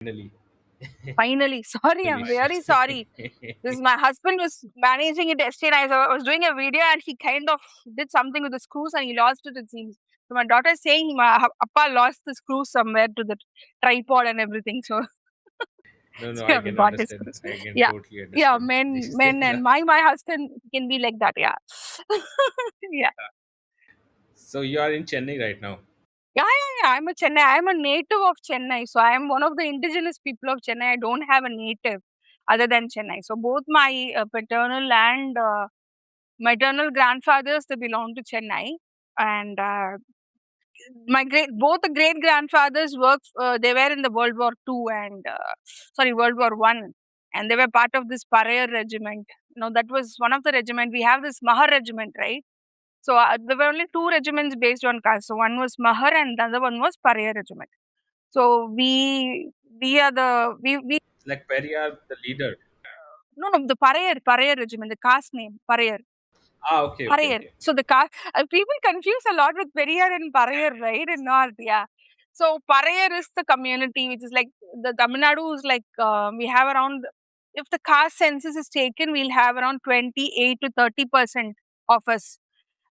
Finally. Finally, sorry, I'm really sorry. This my husband was managing it yesterday. And I was doing a video and he kind of did something with the screws and he lost it. It seems. So my daughter is saying, "My Appa lost the screw somewhere to the tripod and everything." So, No, so no, yeah, I we can bought his understand. screws. I can Yeah, totally yeah. understand Men, these men, things. and my husband can be like that. Yeah, yeah. So you are in Chennai right now. Yeah, yeah, yeah. I'm a Chennai. I'm a native of Chennai. So I am one of the indigenous people of Chennai. I don't have a native other than Chennai. So both my paternal and maternal grandfathers, they belong to Chennai. And my both the great grandfathers worked. They were in the World War Two and sorry, World War One, and they were part of this Parayar regiment. That was one of the regiment. We have this Mahar regiment, right? So there were only two regiments based on caste. So one was Mahar and the other one was Parayar regiment. So we are the we Like Periyar, the leader. no the Parayar regiment, the caste name Parayar. Ah, okay, okay, Parayar. okay. So the people confuse a lot with Periyar and Parayar, right? In North, yeah. So Parayar is the community which is like the Tamil Nadu is like we have around, if the caste census is taken, we'll have around 28 to 30% of us,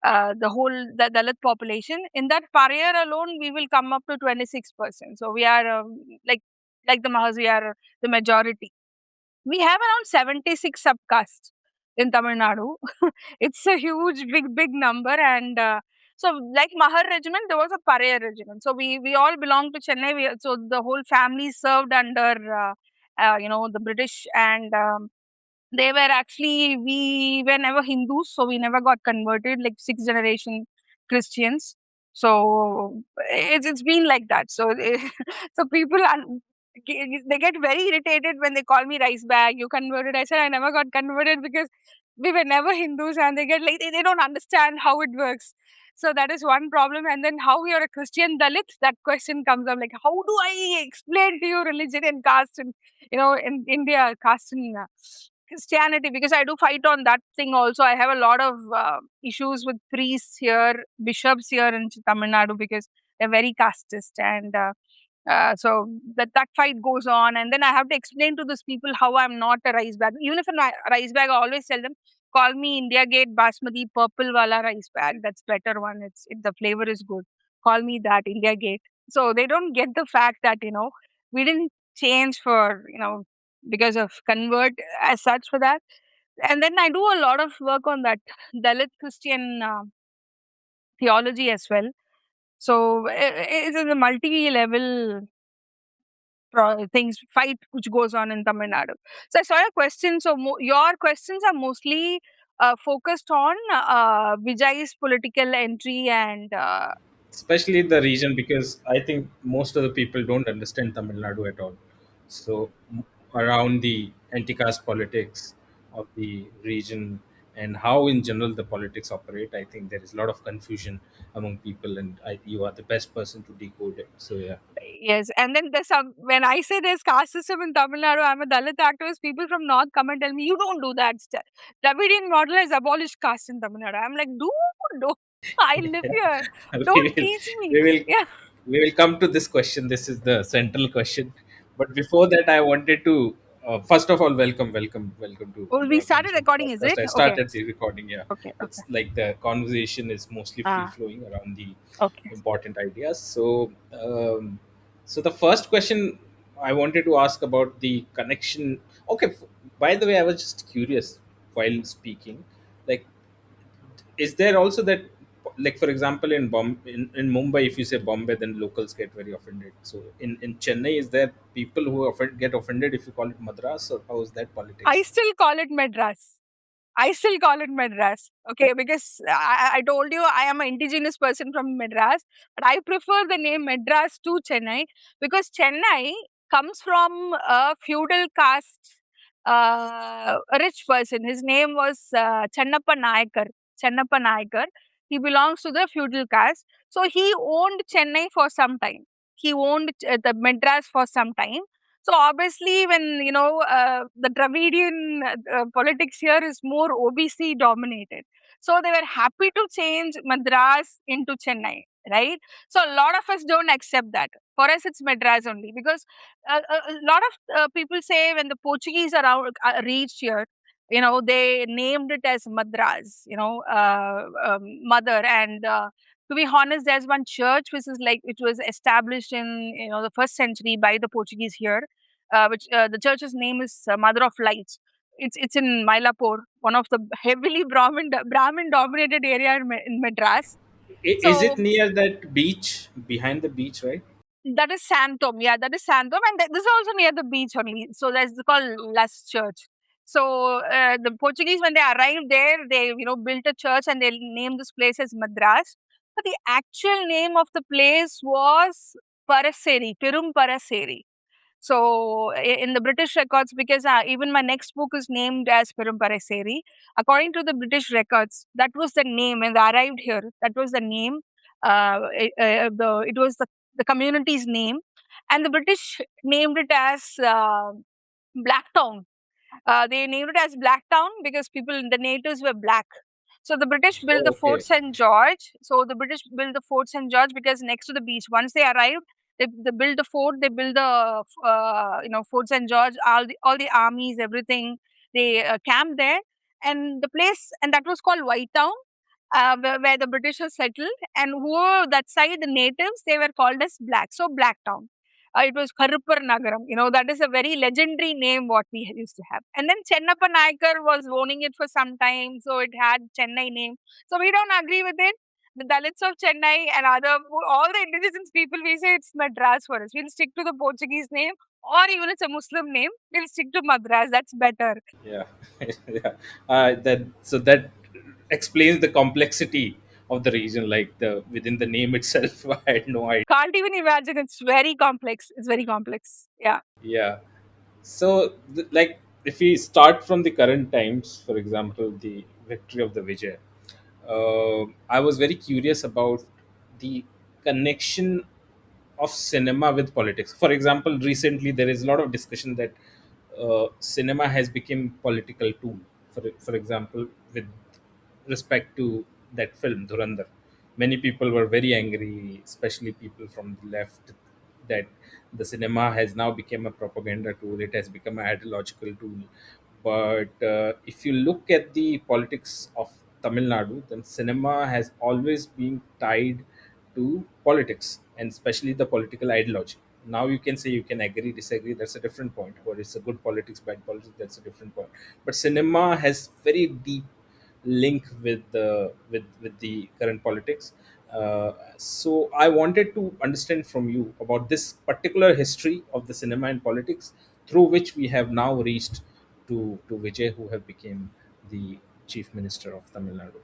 the Dalit population. In that Parayar alone, we will come up to 26%. So we are like the Mahas, we are the majority. We have around 76 subcastes in Tamil Nadu. It's a huge, big number. And so, like Mahar regiment, there was a Parayar regiment. So we all belong to Chennai. So the whole family served under the British, and they were actually, we were never Hindus, so we never got converted like sixth generation Christians. So it's been like that. So so people are, they get very irritated when they call me rice bag. You converted? I said I never got converted because we were never Hindus, and they get like they don't understand how it works. So that is one problem. And then how you're a Christian Dalit, that question comes up like, how do I explain to you religion and caste and in India, caste and Christianity, because I do fight on that thing also. I have a lot of issues with priests here, bishops here in Tamil Nadu because they're very casteist, and so that fight goes on. And then I have to explain to those people how I'm not a rice bag. Even if I'm a rice bag, I always tell them, call me India Gate Basmati purple wala rice bag. That's better one. The flavor is good. Call me that India Gate. So they don't get the fact that we didn't change for because of convert as such for that. And then I do a lot of work on that Dalit Christian theology as well. So it is a multi-level things fight which goes on in Tamil Nadu. So I saw your question. So your questions are mostly focused on Vijay's political entry and Especially the region, because I think most of the people don't understand Tamil Nadu at all. So around the anti-caste politics of the region and how in general the politics operate, I think there is a lot of confusion among people, and you are the best person to decode it. So yeah. yes. And then there's some, when I say there's caste system in Tamil Nadu, I'm a Dalit activist. People from North come and tell me, you don't do that. Dravidian model has abolished caste in Tamil Nadu. I'm like, don't. I live here. we Don't will teach me. we will Yeah. we will come to this question. This is the central question. But before that, I wanted to first of all welcome to Oh, we Anurag started Manish's recording, is podcast. it? I Okay. started the recording. Yeah, Okay. Okay. it's like the conversation is mostly free Ah, flowing around the okay. important ideas. So the first question I wanted to ask about the connection. Okay, by the way, I was just curious while speaking, like, is there also that, like, for example, in Mumbai, if you say Bombay, then locals get very offended. So in Chennai, is there people who get offended if you call it Madras, or how is that I politics? still call it Madras. I still call it Madras. Okay, because I told you I am an indigenous person from Madras, but I prefer the name Madras to Chennai because Chennai comes from a feudal caste, a rich person. His name was Channappa Nayakar. Channappa Nayakar. He belongs to the feudal caste. So he owned Chennai for some time. He owned the Madras for some time. So obviously, when the Dravidian politics here is more OBC dominated, so they were happy to change Madras into Chennai. right? So a lot of us don't accept that. For us, it's Madras only, because a lot of people say when the Portuguese around reached here, they named it as Madras, mother. And to be honest, there's one church which was established in the first century by the Portuguese here, which the church's name is Mother of Lights. It's in Mylapore, one of the heavily Brahmin dominated area in Madras. Is it So near that beach, behind the beach, right? that is Santom. Yeah, that is Santom, and this is also near the beach only. So that's called Las Church. So the Portuguese, when they arrived there, they built a church and they named this place as Madras. But the actual name of the place was Paraseri, Perum Paraseri. So in the British records, because even my next book is named as Perumparaseri, according to the British records, that was the name when they arrived here. That was the name. It was the community's name, and the British named it as Blacktown. They named it as Blacktown because the natives were black. So the British built the Oh, Fort okay. St. George. So the British built the Fort St. George because next to the beach. Once they arrived, they built the fort. They built the Fort St. George. All the armies, everything. They camped there, and the place, and that was called White Town, where the British were settled. And who were that side, the natives, they were called as black. So Black Town. It was Karupar Nagaram. That is a very legendary name what we used to have. And then Chennappa Naikar was owning it for some time, so it had Chennai name. So we don't agree with it. The Dalits of Chennai and all the indigenous people, we say it's Madras for us. We'll stick to the Portuguese name, or even it's a Muslim name, we'll stick to Madras. That's better. Yeah. Yeah. That explains the complexity of the region, like the within the name itself. I had no idea. Can't even imagine. It's very complex. It's very complex. Yeah. Yeah. So, like, if we start from the current times, for example, the victory of the Vijay, I was very curious about the connection of cinema with politics. For example, recently there is a lot of discussion that cinema has become political tool. For example, with respect to that film Dhurandhar, many people were very angry, especially people from the left, that the cinema has now become a propaganda tool. It has become an ideological tool. But if you look at the politics of Tamil Nadu, then cinema has always been tied to politics, and especially the political ideology. Now you can say, you can agree, disagree, that's a different point. Or it's a good politics, bad politics, that's a different point. But cinema has very deep link with the current politics. So I wanted to understand from you about this particular history of the cinema and politics, through which we have now reached to Vijay, who have become the chief minister of Tamil Nadu.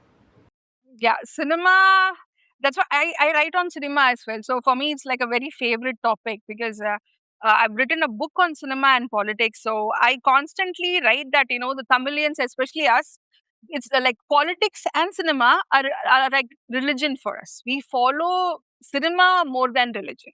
Yeah, cinema. That's why I write on cinema as well. So for me, it's like a very favorite topic because I've written a book on cinema and politics. So I constantly write that the Tamilians, especially us, it's like politics and cinema are like religion for us. We follow cinema more than religion.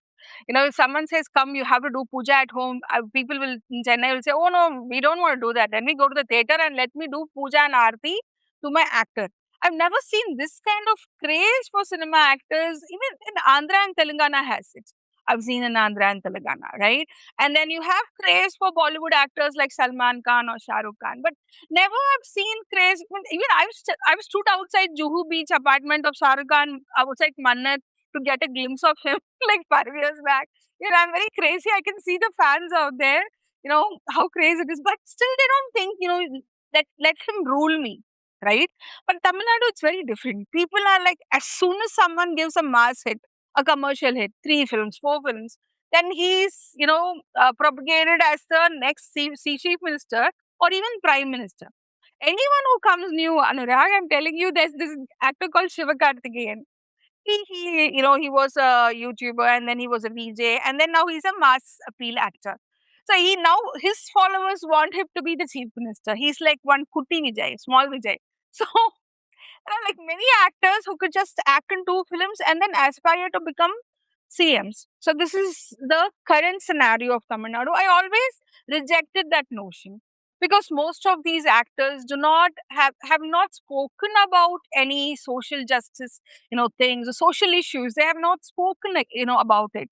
If someone says, "Come, you have to do puja at home," people will in Chennai will say, "Oh no, we don't want to do that. Then we go to the theater and let me do puja and aarti to my actor." I've never seen this kind of craze for cinema actors. Even in Andhra and Telangana has it. I've seen in Andhra and Telangana, right? And then you have craze for Bollywood actors like Salman Khan or Shah Rukh Khan, but never have seen craze. Even I've stood outside Juhu Beach apartment of Shah Rukh Khan outside Mannat to get a glimpse of him like 5 years back. I'm very crazy. I can see the fans out there. How crazy it is, but still they don't think that let him rule me, right? But Tamil Nadu, it's very different. People are like, as soon as someone gives a mass hit, a commercial hit, 3 films, 4 films, then he's, propagated as the next chief minister or even prime minister. Anyone who comes new, Anurag, I'm telling you, there's this actor called Sivakarthikeyan. He was a YouTuber and then he was a VJ and then now he's a mass appeal actor. So his followers want him to be the chief minister. He's like one Kuti Vijay, small Vijay. So there are like many actors who could just act in 2 films and then aspire to become CMs. So this is the current scenario of Tamil Nadu. I always rejected that notion. because most of these actors do not have not spoken about any social justice, things or social issues. They have not spoken, like, about it.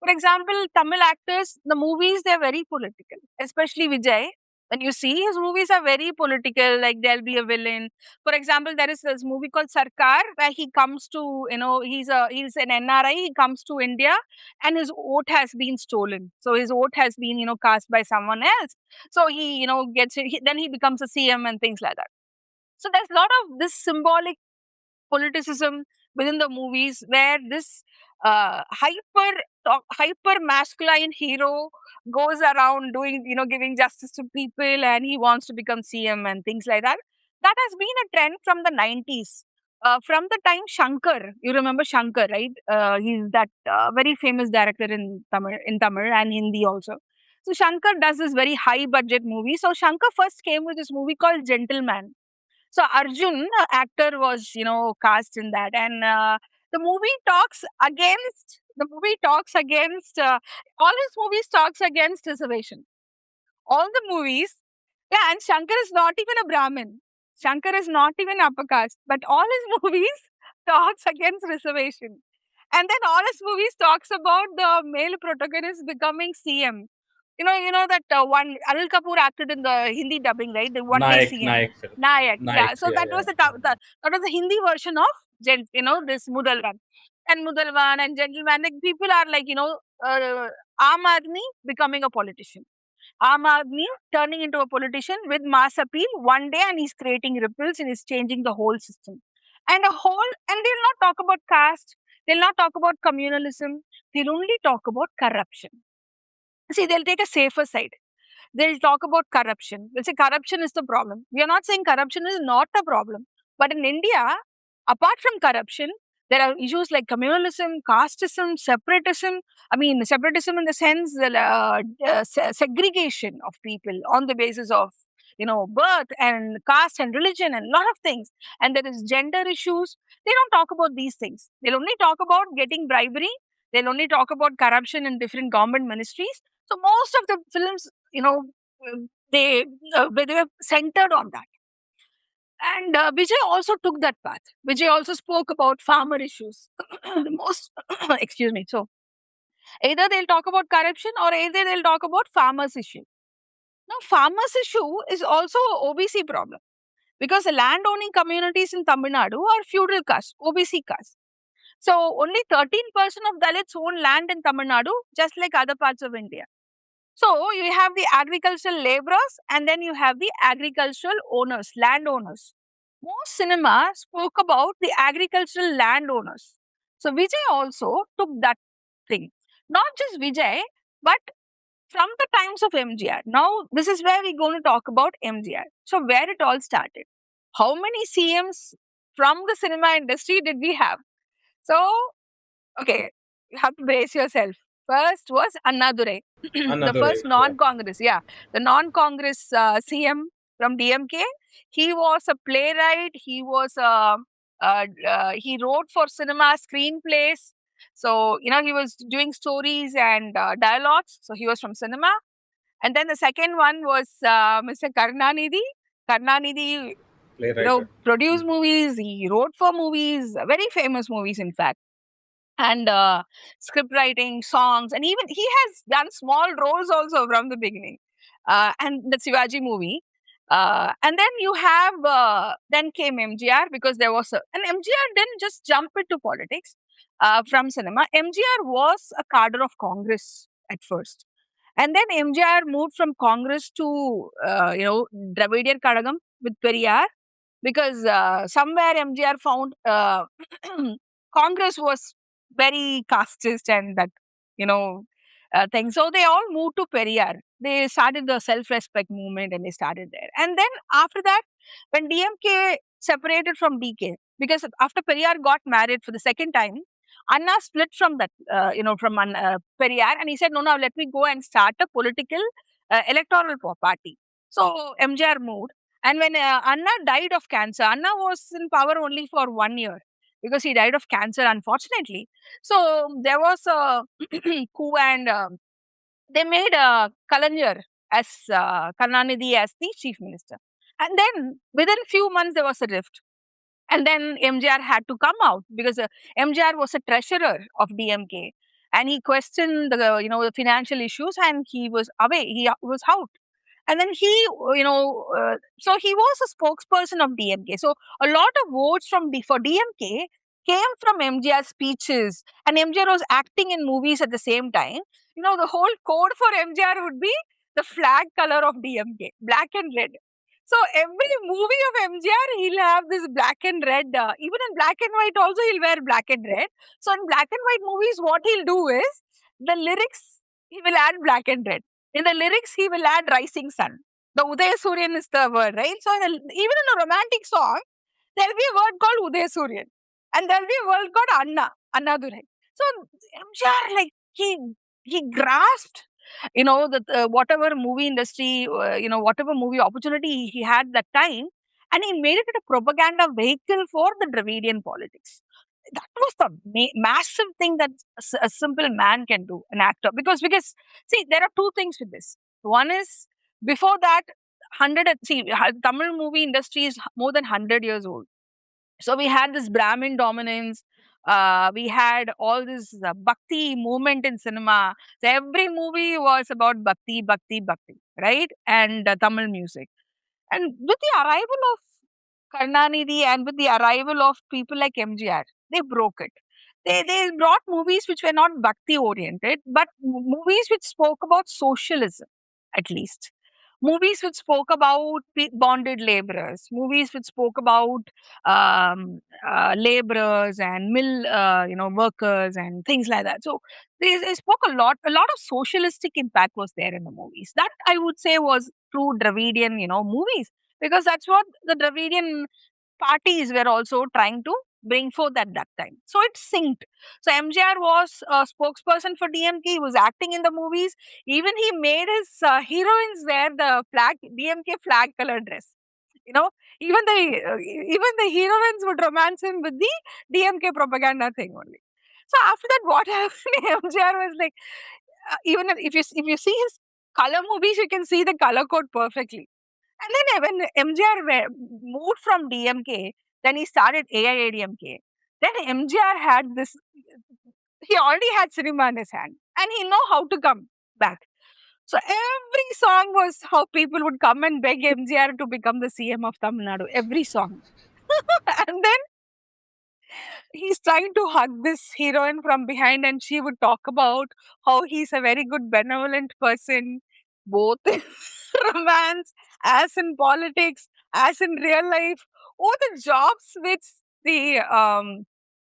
For example, Tamil actors, the movies, they're very political, especially Vijay. When you see his movies are very political, like there'll be a villain. For example, there is this movie called Sarkar, where he comes to, he's an NRI, he comes to India, and his vote has been stolen. So his vote has been, cast by someone else. So he, then he becomes a CM and things like that. So there's a lot of this symbolic politicism within the movies, where this hyper masculine hero goes around doing, giving justice to people, and he wants to become CM and things like that. That has been a trend from the 90s. From the time Shankar, you remember Shankar, right? He's that very famous director in Tamil and Hindi also. So Shankar does this very high budget movie. So Shankar first came with this movie called Gentleman. So Arjun, actor, was, cast in that, and the movie talks against all his movies talks against reservation. All the movies, yeah, and Shankar is not even a Brahmin. Shankar is not even upper caste, but all his movies talks against reservation. And then all his movies talks about the male protagonist becoming CM. That one Anil Kapoor acted in the Hindi dubbing, right? The one day Nayak, CM. Nayak film. Nayak, Nayak, yeah. So yeah, that yeah. was that was the Hindi version of this Mudalwan. And Mudalwan and Gentleman, like, people are like, Aam Aadmi becoming a politician. Aam Aadmi turning into a politician with mass appeal one day, and he's creating ripples and he's changing the whole system. And they'll not talk about caste, they'll not talk about communalism, they'll only talk about corruption. See, they'll take a safer side. They'll talk about corruption. They'll say corruption is the problem. We are not saying corruption is not a problem. But in India, apart from corruption, there are issues like communalism, casteism, separatism. I mean, separatism in the sense, segregation of people on the basis of, birth and caste and religion and a lot of things. And there is gender issues. They don't talk about these things. They'll only talk about getting bribery. They'll only talk about corruption in different government ministries. So most of the films, they they were centered on that. And Vijay also took that path. Vijay also spoke about farmer issues. The most, excuse me. So either they'll talk about corruption or either they'll talk about farmers issue. Now, farmers issue is also a OBC problem, because the landowning communities in Tamil Nadu are feudal caste, OBC caste. So only 13% of Dalits own land in Tamil Nadu, just like other parts of India. So you have the agricultural laborers and then you have the agricultural owners, landowners. Most cinema spoke about the agricultural landowners. So Vijay also took that thing. Not just Vijay, but from the times of MGR. Now, this is where we're going to talk about MGR. So, where it all started. How many CMs from the cinema industry did we have? So, okay, you have to brace yourself. First was Annadurai, the Another first way, yeah. non-Congress, yeah, the non-Congress CM from DMK. He was a playwright. He wrote for cinema screenplays. So he was doing stories and dialogues. So he was from cinema. And then the second one was Mr. Karnanidhi. Karnanidhi, Playwright. produced movies. He wrote for movies, very famous movies, in fact, and script writing, songs, and even he has done small roles also from the beginning. And the Shivaji movie. And then you have, then came MGR, because there was and MGR didn't just jump into politics from cinema. MGR was a cadre of Congress at first. And then MGR moved from Congress to, Dravidian Kadagam with Periyar, because somewhere MGR found Congress was very casteist and that, thing. So they all moved to Periyar. They started the self-respect movement and they started there. And then after that, when DMK separated from DK, because after Periyar got married for the second time, Anna split from that, from Periyar, and he said, no, now let me go and start a political electoral party. So MJR moved. And when Anna died of cancer, Anna was in power only for 1 year because he died of cancer, unfortunately. So there was a coup, and they made a Kalanjar. as Karnanidhi as the chief minister. And then within few months there was a rift. And then MJR had to come out because MJR was a treasurer of DMK, and he questioned the financial issues, and he was away. He was out. And then so he was a spokesperson of DMK. So a lot of votes for DMK came from MJR's speeches, and MJR was acting in movies at the same time. The whole code for MJR would be the flag color of DMK, black and red. So every movie of MJR, he'll have this black and red. Even in black and white, also he'll wear black and red. So in black and white movies, what he'll do is the lyrics he will add black and red. In the lyrics, he will add rising sun. The Udaya Suryan is the word, right? So even in a romantic song, there'll be a word called Udaya Suryan, and there'll be a word called Anna Durai. So MJR, like he grasped whatever movie industry, whatever movie opportunity he had that time, and he made it a propaganda vehicle for the Dravidian politics. That was the massive thing that a simple man can do, an actor. Because see, there are two things with this. One is, before that, Tamil movie industry is more than 100 years old. So we had this Brahmin dominance. We had all this bhakti movement in cinema. So every movie was about bhakti, bhakti, bhakti, right? And Tamil music. And with the arrival of Karnanidhi and with the arrival of people like MGR, they broke it. They brought movies which were not bhakti oriented, but movies which spoke about socialism, at least. Movies which spoke about bonded laborers, movies which spoke about laborers and mill, workers and things like that. So they spoke a lot. A lot of socialistic impact was there in the movies. That I would say was true Dravidian, movies, because that's what the Dravidian parties were also trying to bring forth at that time. So it synced. So MJR was a spokesperson for DMK. He was acting in the movies. Even he made his heroines wear the DMK flag color dress. You know, even the heroines would romance him with the DMK propaganda thing only. So after that, what happened? MJR was like, even if you see his color movies, you can see the color code perfectly. And then when MJR moved from DMK, then he started AIADMK. Then MJR had this, he already had cinema in his hand, and he know how to come back. So every song was how people would come and beg MJR to become the CM of Tamil Nadu. Every song. And then he's trying to hug this heroine from behind, and she would talk about how he's a very good benevolent person, both in romance as in politics as in real life. Oh, the jobs which the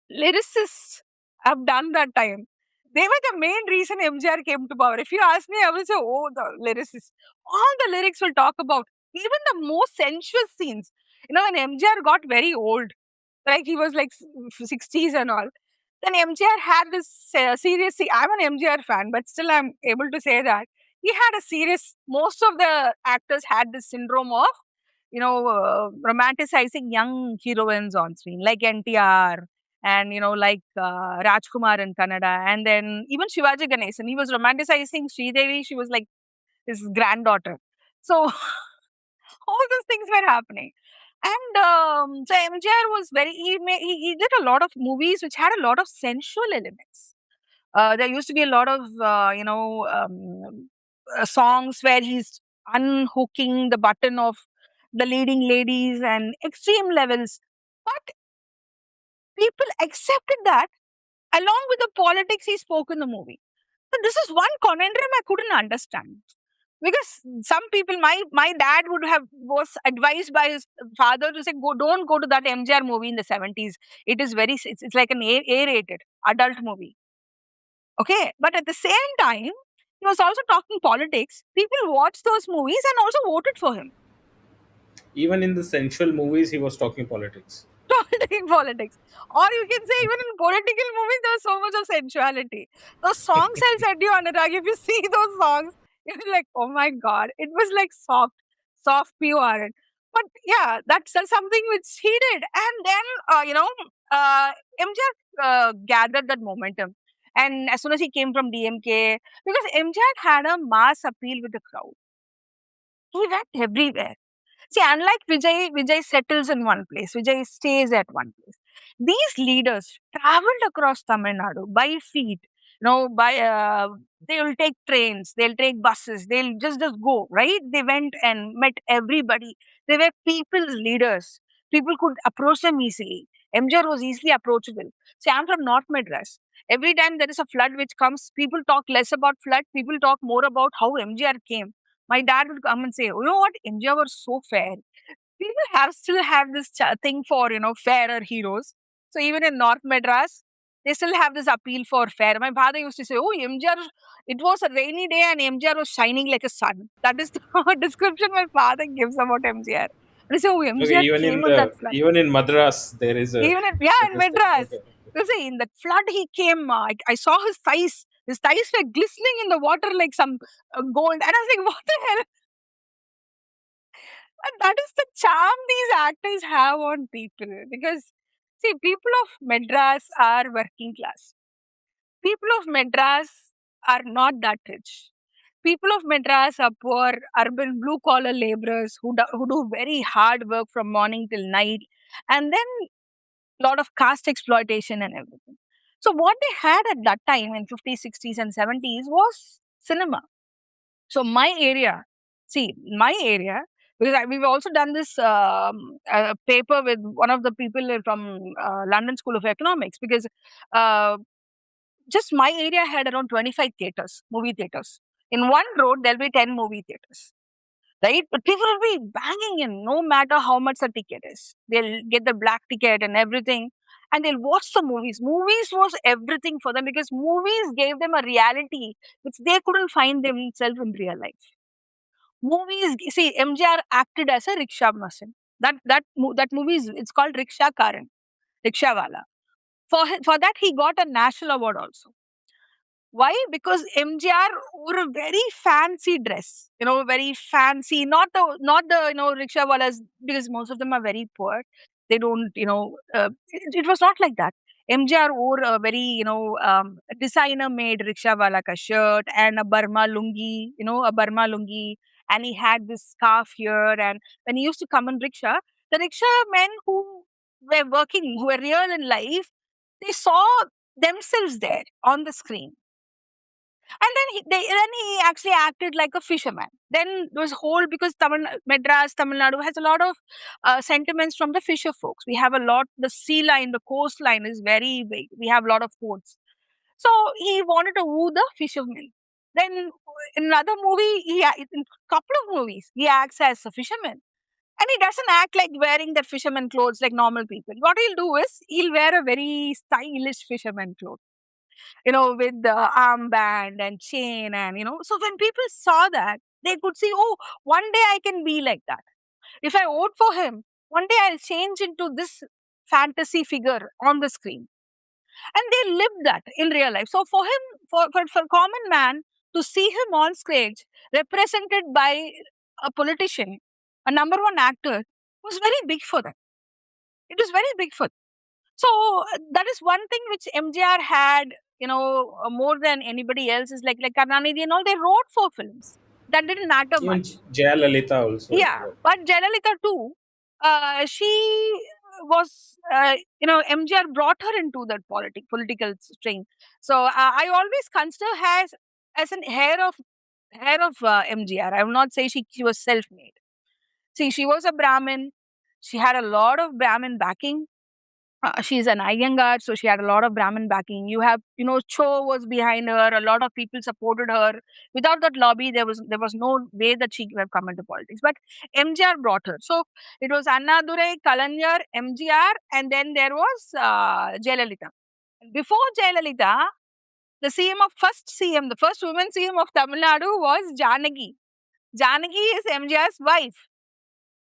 lyricists have done that time, they were the main reason MJR came to power. If you ask me, I will say, oh, the lyricists. All the lyrics will talk about even the most sensuous scenes. When MJR got very old, like he was like 60s and all, then MJR had this serious. I'm an MJR fan, but still I'm able to say that he had a serious. Most of the actors had this syndrome of romanticizing young heroines on screen, like NTR and like Rajkumar in Kannada, and then even Shivaji Ganesan. He was romanticizing Sridevi. She was like his granddaughter. So all those things were happening. And so MJR was he did a lot of movies which had a lot of sensual elements. There used to be a lot of songs where he's unhooking the button of the leading ladies and extreme levels. But people accepted that along with the politics he spoke in the movie. So this is one conundrum I couldn't understand. Because some people, my dad was advised by his father to say, don't go to that MJR movie in the 70s. It is it's like an A-rated adult movie. Okay, but at the same time, he was also talking politics. People watched those movies and also voted for him. Even in the sensual movies, he was talking politics. Talking politics. Or you can say even in political movies, there's so much of sensuality. Those songs I'll send you, Anurag. If you see those songs, you're like, oh my god, it was like soft pure. But yeah, that's something which he did. And then, MJR gathered that momentum. And as soon as he came from DMK, because MJR had a mass appeal with the crowd. He went everywhere. See, unlike Vijay, Vijay settles in one place. Vijay stays at one place. These leaders traveled across Tamil Nadu by feet. They will take trains, they'll take buses, they'll just go, right? They went and met everybody. They were people's leaders. People could approach them easily. MJR was easily approachable. See, I'm from North Madras. Every time there is a flood which comes, people talk less about flood. People talk more about how MJR came. My dad would come and say, "You know what? India was so fair." People have still have this thing for fairer heroes. So even in North Madras, they still have this appeal for fair. My father used to say, "Oh, MJR, it was a rainy day and MJR was shining like a sun." That is the description my father gives about MJR. And I say, "Oh, Okay, MJR came in that flood." even in Madras there is a Even in, yeah, it in is there. Madras. Okay. You see, in that flood he came. I saw his thighs. His thighs were glistening in the water like some gold. And I was like, "What the hell?" And that is the charm these actors have on people. Because, see, people of Madras are working class. People of Madras are not that rich. People of Madras are poor, urban, blue collar laborers who do very hard work from morning till night. And then lot of caste exploitation and everything. So, what they had at that time in 50s, 60s, and 70s was cinema. So my area, see, my area, because we've also done this paper with one of the people from London School of Economics, because uh, just my area had around 25 theaters, movie theaters. In one road, there'll be 10 movie theaters, right? But people will be banging in no matter how much the ticket is. They'll get the black ticket and everything, and they'll watch the movies. Movies was everything for them because movies gave them a reality which they couldn't find themselves in real life. Movies, see, MJR acted as a rickshaw person. That movie is, it's called Rickshaw Karan, Rickshawala. For that he got a national award also. Why? Because MJR wore a very fancy dress, very fancy. Not the rickshawalas, because most of them are very poor. They don't, it was not like that. MJR wore a very designer made rickshawala ka shirt and a Burma lungi, and he had this scarf here. And when he used to come in rickshaw, the rickshaw men who were working, who were real in life, they saw themselves there on the screen. And then he actually acted like a fisherman. Then there was whole, because Madras, Tamil Nadu has a lot of sentiments from the fisher folks. We have a lot. The sea line, the coastline is very big. We have a lot of ports. So he wanted to woo the fishermen. Then in another movie, in couple of movies, he acts as a fisherman. And he doesn't act like wearing that fisherman clothes like normal people. What he'll do is he'll wear a very stylish fisherman clothes, with the armband and chain, and so when people saw that, they could see, oh, one day I can be like that. If I vote for him, one day I'll change into this fantasy figure on the screen. And they lived that in real life. So for him, for common man to see him on stage represented by a politician, a number one actor, was very big for them. It was very big for them. So that is one thing which MJR had, more than anybody else, is like Karnanidhi and all. They wrote for films. That didn't matter Even much. Jayalalitha also. Yeah, but Jayalalitha too. She was, MJR brought her into that political string. So I always consider her as an heir of MJR. I will not say she was self-made. See, she was a Brahmin. She had a lot of Brahmin backing. She's an Iyengar, so she had a lot of Brahmin backing. You have, Cho was behind her. A lot of people supported her. Without that lobby, there was no way that she could have come into politics. But MJR brought her. So it was Annadurai, Kalanyar, MGR, and then there was Jayalalitha. Before Jayalalitha, the first woman CM of Tamil Nadu was Janagi. Janagi is MJR's wife.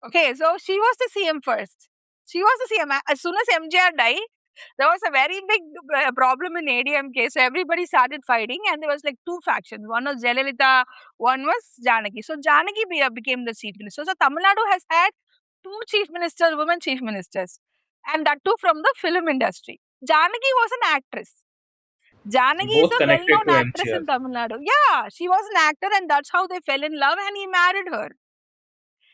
Okay, so she was the CM first. She was the CM. As soon as MJR died, there was a very big problem in ADMK. So everybody started fighting, and there was like two factions. One was Jayalalitha, one was Janaki. So Janaki became the chief minister. So Tamil Nadu has had two chief ministers, women chief ministers, and that too from the film industry. Janaki was an actress. Janaki is both a connected well-known to actress MGR. in Tamil Nadu. Yeah, she was an actor, and that's how they fell in love, and he married her.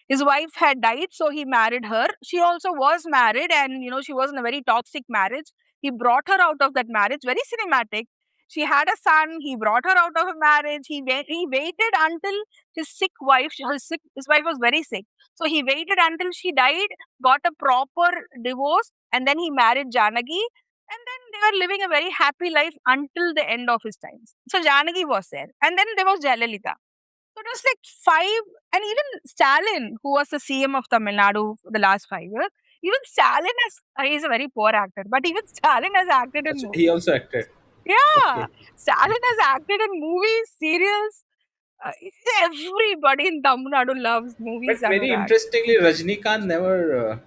His wife had died, so he married her. She also was married, and she was in a very toxic marriage. He brought her out of that marriage, very cinematic. She had a son. He brought her out of a marriage. He waited until his sick wife. His wife was very sick, so he waited until she died, got a proper divorce, and then he married Janaki. And then they were living a very happy life until the end of his times. So Janaki was there, and then there was Jayalalitha. So it was like five, and even Stalin, who was the CM of Tamil Nadu for the last 5 years, even Stalin has, he's a very poor actor, but even Stalin has acted in He movies. also acted. Yeah, Okay. Stalin has acted in movies, serials. Uh, Everybody in Tamil Nadu loves movies, But very Anurag. interestingly, Rajnikant never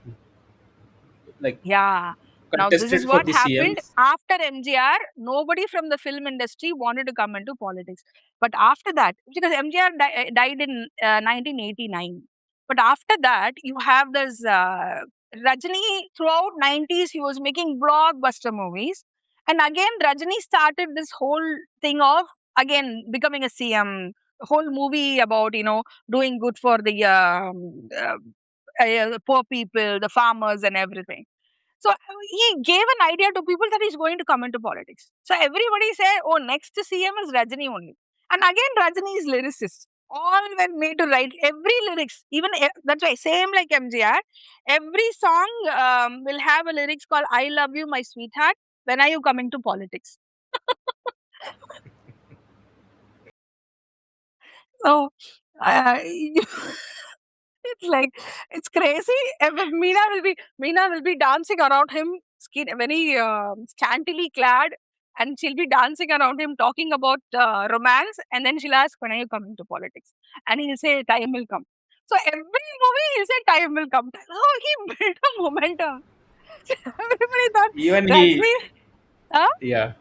like Yeah. Now, this is contested for what the happened CMs. after MGR. Nobody from the film industry wanted to come into politics. But after that, because MGR died in 1989. But after that, you have this Rajini throughout 90s, he was making blockbuster movies. And again, Rajini started this whole thing of, again, becoming a CM, whole movie about, doing good for the poor people, the farmers and everything. So he gave an idea to people that he's going to come into politics. So everybody said, "Oh, next CM is Rajini only." And again, Rajini is lyricist. All were made to write every lyrics. Even that's why same like MGR. Every song will have a lyrics called "I love you, my sweetheart." When are you coming to politics? So uh, it's like it's crazy. Meena will be dancing around him, very scantily clad, and she'll be dancing around him, talking about romance. And then she'll ask, "When are you coming to politics?" And he'll say, "Time will come." So every movie he'll say, "Time will come." Oh, he built a momentum. Everybody thought Even he, Rajni, huh? yeah,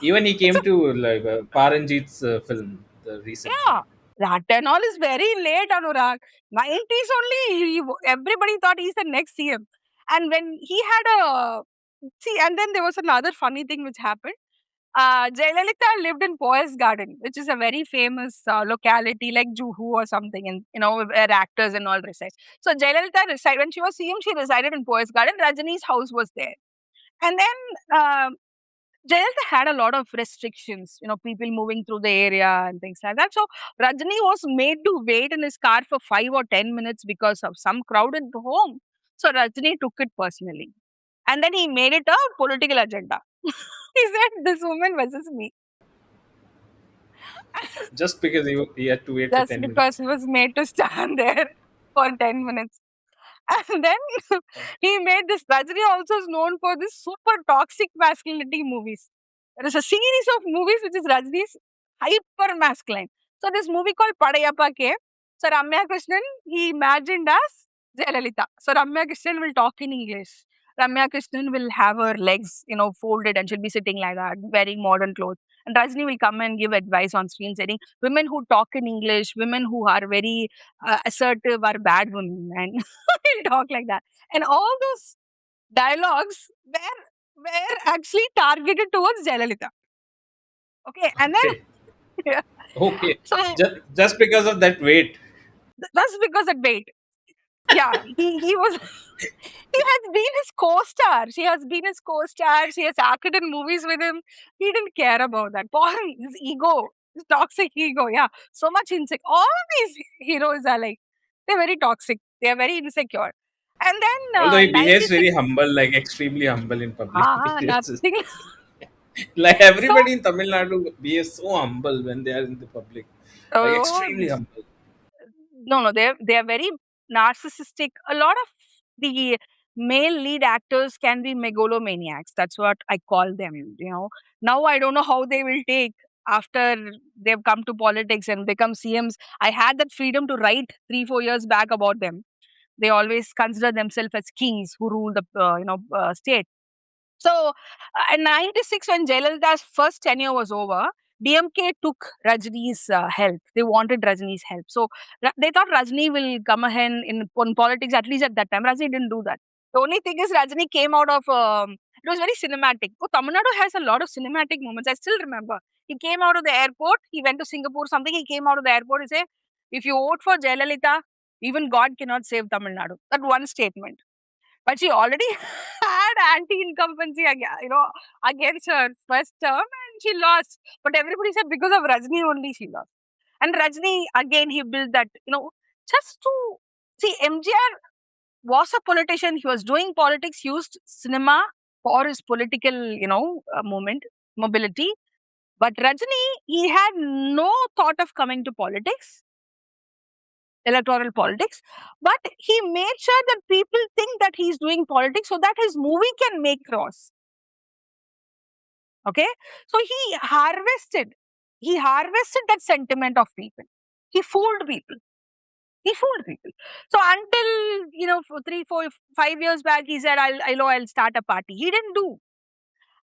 even he came to like Paranjit's film, the recent film. Yeah, that and all is very late, Anurag. 90s only, everybody thought he's the next CM. And when he had a, see, and then there was another funny thing which happened. Jayalalitha lived in Poise Garden, which is a very famous locality like Juhu or something, and where actors and all reside. So Jayalalitha resided, when she was CM, she resided in Poise Garden. Rajini's house was there. And then Jayalalitha had a lot of restrictions, people moving through the area and things like that. So Rajani was made to wait in his car for 5 or 10 minutes because of some crowd at home. So Rajani took it personally. And then he made it a political agenda. He said, "This woman versus me." Just because he had to wait for Just 10 because minutes. he was made to stand there for 10 minutes. And then he made this. Rajani also is known for this super toxic masculinity movies. There is a series of movies which is Rajini's hyper masculine. So this movie called Padayappa came. So Ramya Krishnan, he imagined as Jayalalitha. So Ramya Krishnan will talk in English. Ramya Krishnan will have her legs, folded, and she'll be sitting like that, wearing modern clothes. And Rajini will come and give advice on screen saying, women who talk in English, women who are very assertive are bad women. And he'll talk like that. And all those dialogues were actually targeted towards Jayalalitha. Okay, and then Okay. yeah. Okay. So Just because of that weight. that's because of bait. Yeah, he was he has been his co-star. She has been his co-star. She has acted in movies with him. He didn't care about that. Paul, his ego, his toxic ego. Yeah, so much insecure. All these heroes are like they're very toxic. They are very insecure. And then Although he behaves very 96. humble, like extremely humble in public appearances. Nothing. Like So everybody in Tamil Nadu behaves so humble when they are in the public. Like oh, extremely humble. no, they are very narcissistic. A lot of the male lead actors can be megalomaniacs. That's what I call them. Now I don't know how they will take after they've come to politics and become CMs. I had that freedom to write 3 4 years back about them. They always consider themselves as kings who rule the state. So, in 96, when Jayalalitha's first tenure was over, DMK took Rajini's help. They wanted Rajini's help. So, they thought Rajini will come ahead in politics, at least at that time. Rajini didn't do that. The only thing is, Rajini came out of, it was very cinematic. Oh, Tamil Nadu has a lot of cinematic moments. I still remember. He came out of the airport, he went to Singapore, something. He came out of the airport, he said, "If you vote for Jayalalitha, Even God cannot save Tamil Nadu. That one statement. But she already had anti-incumbency against her first term, and she lost. But everybody said because of Rajni only she lost. And Rajni, again, he built that, just to see MGR was a politician. He was doing politics, used cinema for his political, movement, mobility. But Rajni, he had no thought of coming to politics, electoral politics, but he made sure that people think that he's doing politics so that his movie can make cross. Okay, so he harvested that sentiment of people. He fooled people. He fooled people. So until for 3, 4, 5 years back, he said, I'll start a party." He didn't do.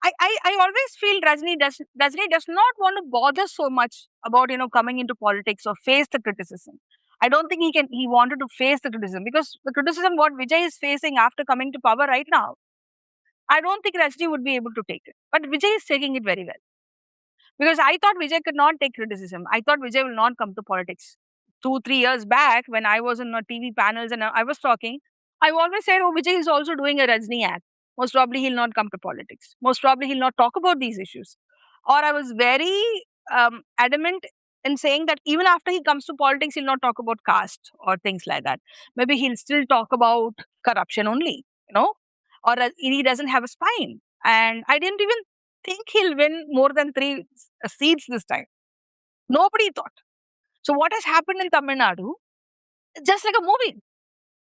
I always feel Rajni does not want to bother so much about coming into politics or face the criticism. I don't think he wanted to face the criticism, because the criticism what Vijay is facing after coming to power right now, I don't think Rajni would be able to take it. But Vijay is taking it very well. Because I thought Vijay could not take criticism. I thought Vijay will not come to politics. 2, 3 years back, when I was on TV panels and I was talking, I always said, "Oh, Vijay is also doing a Rajni act. Most probably he'll not come to politics. Most probably he'll not talk about these issues." Or I was very adamant in saying that even after he comes to politics, he'll not talk about caste or things like that. Maybe he'll still talk about corruption only, or he doesn't have a spine. And I didn't even think he'll win more than 3 seats this time. Nobody thought. So what has happened in Tamil Nadu? It's just like a movie.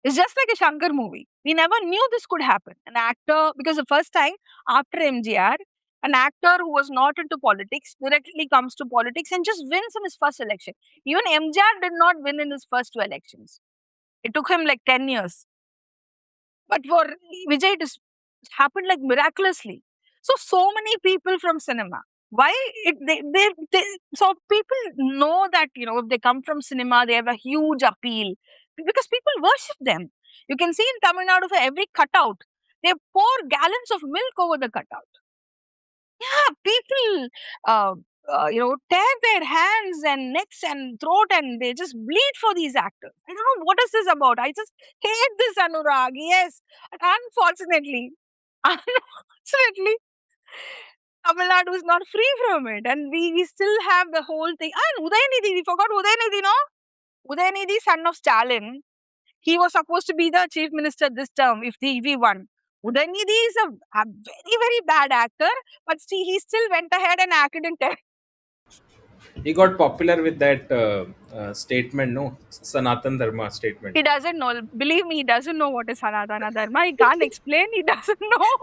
It's just like a Shankar movie. We never knew this could happen. An actor, because the first time after MGR, an actor who was not into politics directly comes to politics and just wins in his first election. Even MGR did not win in his first 2 elections. It took him like 10 years. But for Vijay, it happened like miraculously. So many people from cinema. Why so people know that if they come from cinema, they have a huge appeal because people worship them. You can see in Tamil Nadu, for every cutout, they pour gallons of milk over the cutout. Yeah, people tear their hands and necks and throat, and they just bleed for these actors. I don't know what is this about. I just hate this Anurag. Yes, unfortunately, unfortunately, Tamil Nadu is not free from it, and we still have the whole thing. And Udayanidhi, we forgot Udayanidhi, no? Udayanidhi, son of Stalin, he was supposed to be the chief minister this term if we won. Udayanidhi is a very, very bad actor, but see, he still went ahead and acted in He got popular with that statement, no, Sanatan Dharma statement. He doesn't know. Believe me, he doesn't know what is Sanatana Dharma. He can't explain. He doesn't know.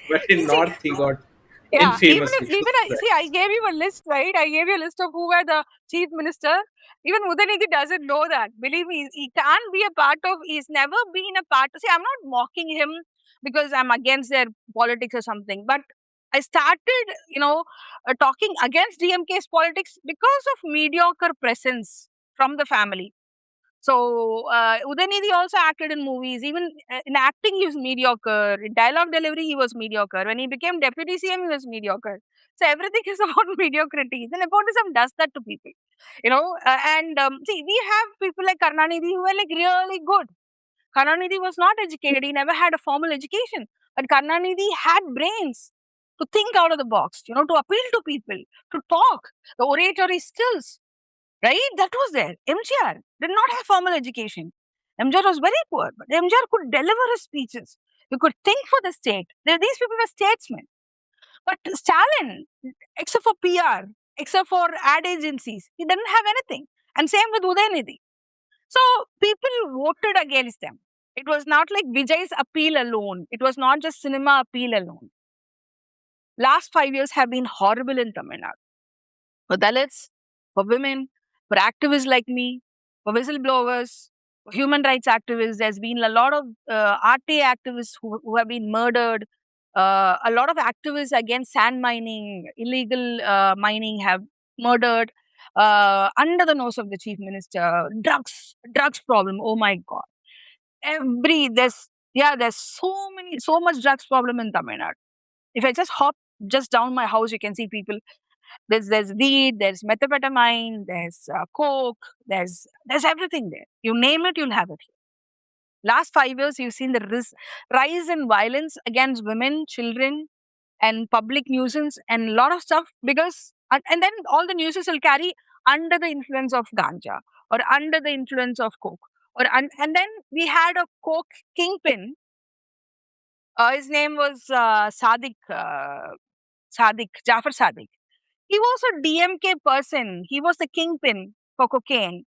But in See, North, he got yeah, infamous because of that. see, I gave you a list, right? I gave you a list of who were the chief minister. Even Udanidhi doesn't know that. Believe me, he can't be a part of. He's never been a part. See, I'm not mocking him because I'm against their politics or something. But I started, talking against DMK's politics because of mediocre presence from the family. So Udaynidhi also acted in movies. Even in acting, he was mediocre. In dialogue delivery, he was mediocre. When he became deputy CM, he was mediocre. So everything is about mediocrity. The nepotism does that to people, and see, we have people like Karnanidhi who were like really good. Karnanidhi was not educated. He never had a formal education, but Karnanidhi had brains to think out of the box. To appeal to people, to talk, the oratory skills. Right? That was there. MGR did not have formal education. MGR was very poor, but MGR could deliver his speeches. He could think for the state. These people were statesmen. But Stalin, except for PR, except for ad agencies, he didn't have anything. And same with Udaynidhi. So people voted against them. It was not like Vijay's appeal alone. It was not just cinema appeal alone. Last 5 years have been horrible in Tamil Nadu. For Dalits, for women, for activists like me, for whistleblowers, for human rights activists. There's been a lot of RTA activists who have been murdered. A lot of activists against sand mining, illegal mining have murdered under the nose of the chief minister. Drugs problem. Oh my God. There's so much drugs problem in Tamil Nadu. If I just hop just down my house, you can see people. There's weed, there's methamphetamine, there's coke, there's everything there. You name it, you'll have it here. Last 5 years, you've seen the rise in violence against women, children, and public nuisance, and a lot of stuff because and then all the nuisance will carry under the influence of ganja or under the influence of coke and then we had a coke kingpin. His name was Sadiq Jafar Sadiq. He was a DMK person. He was the kingpin for cocaine.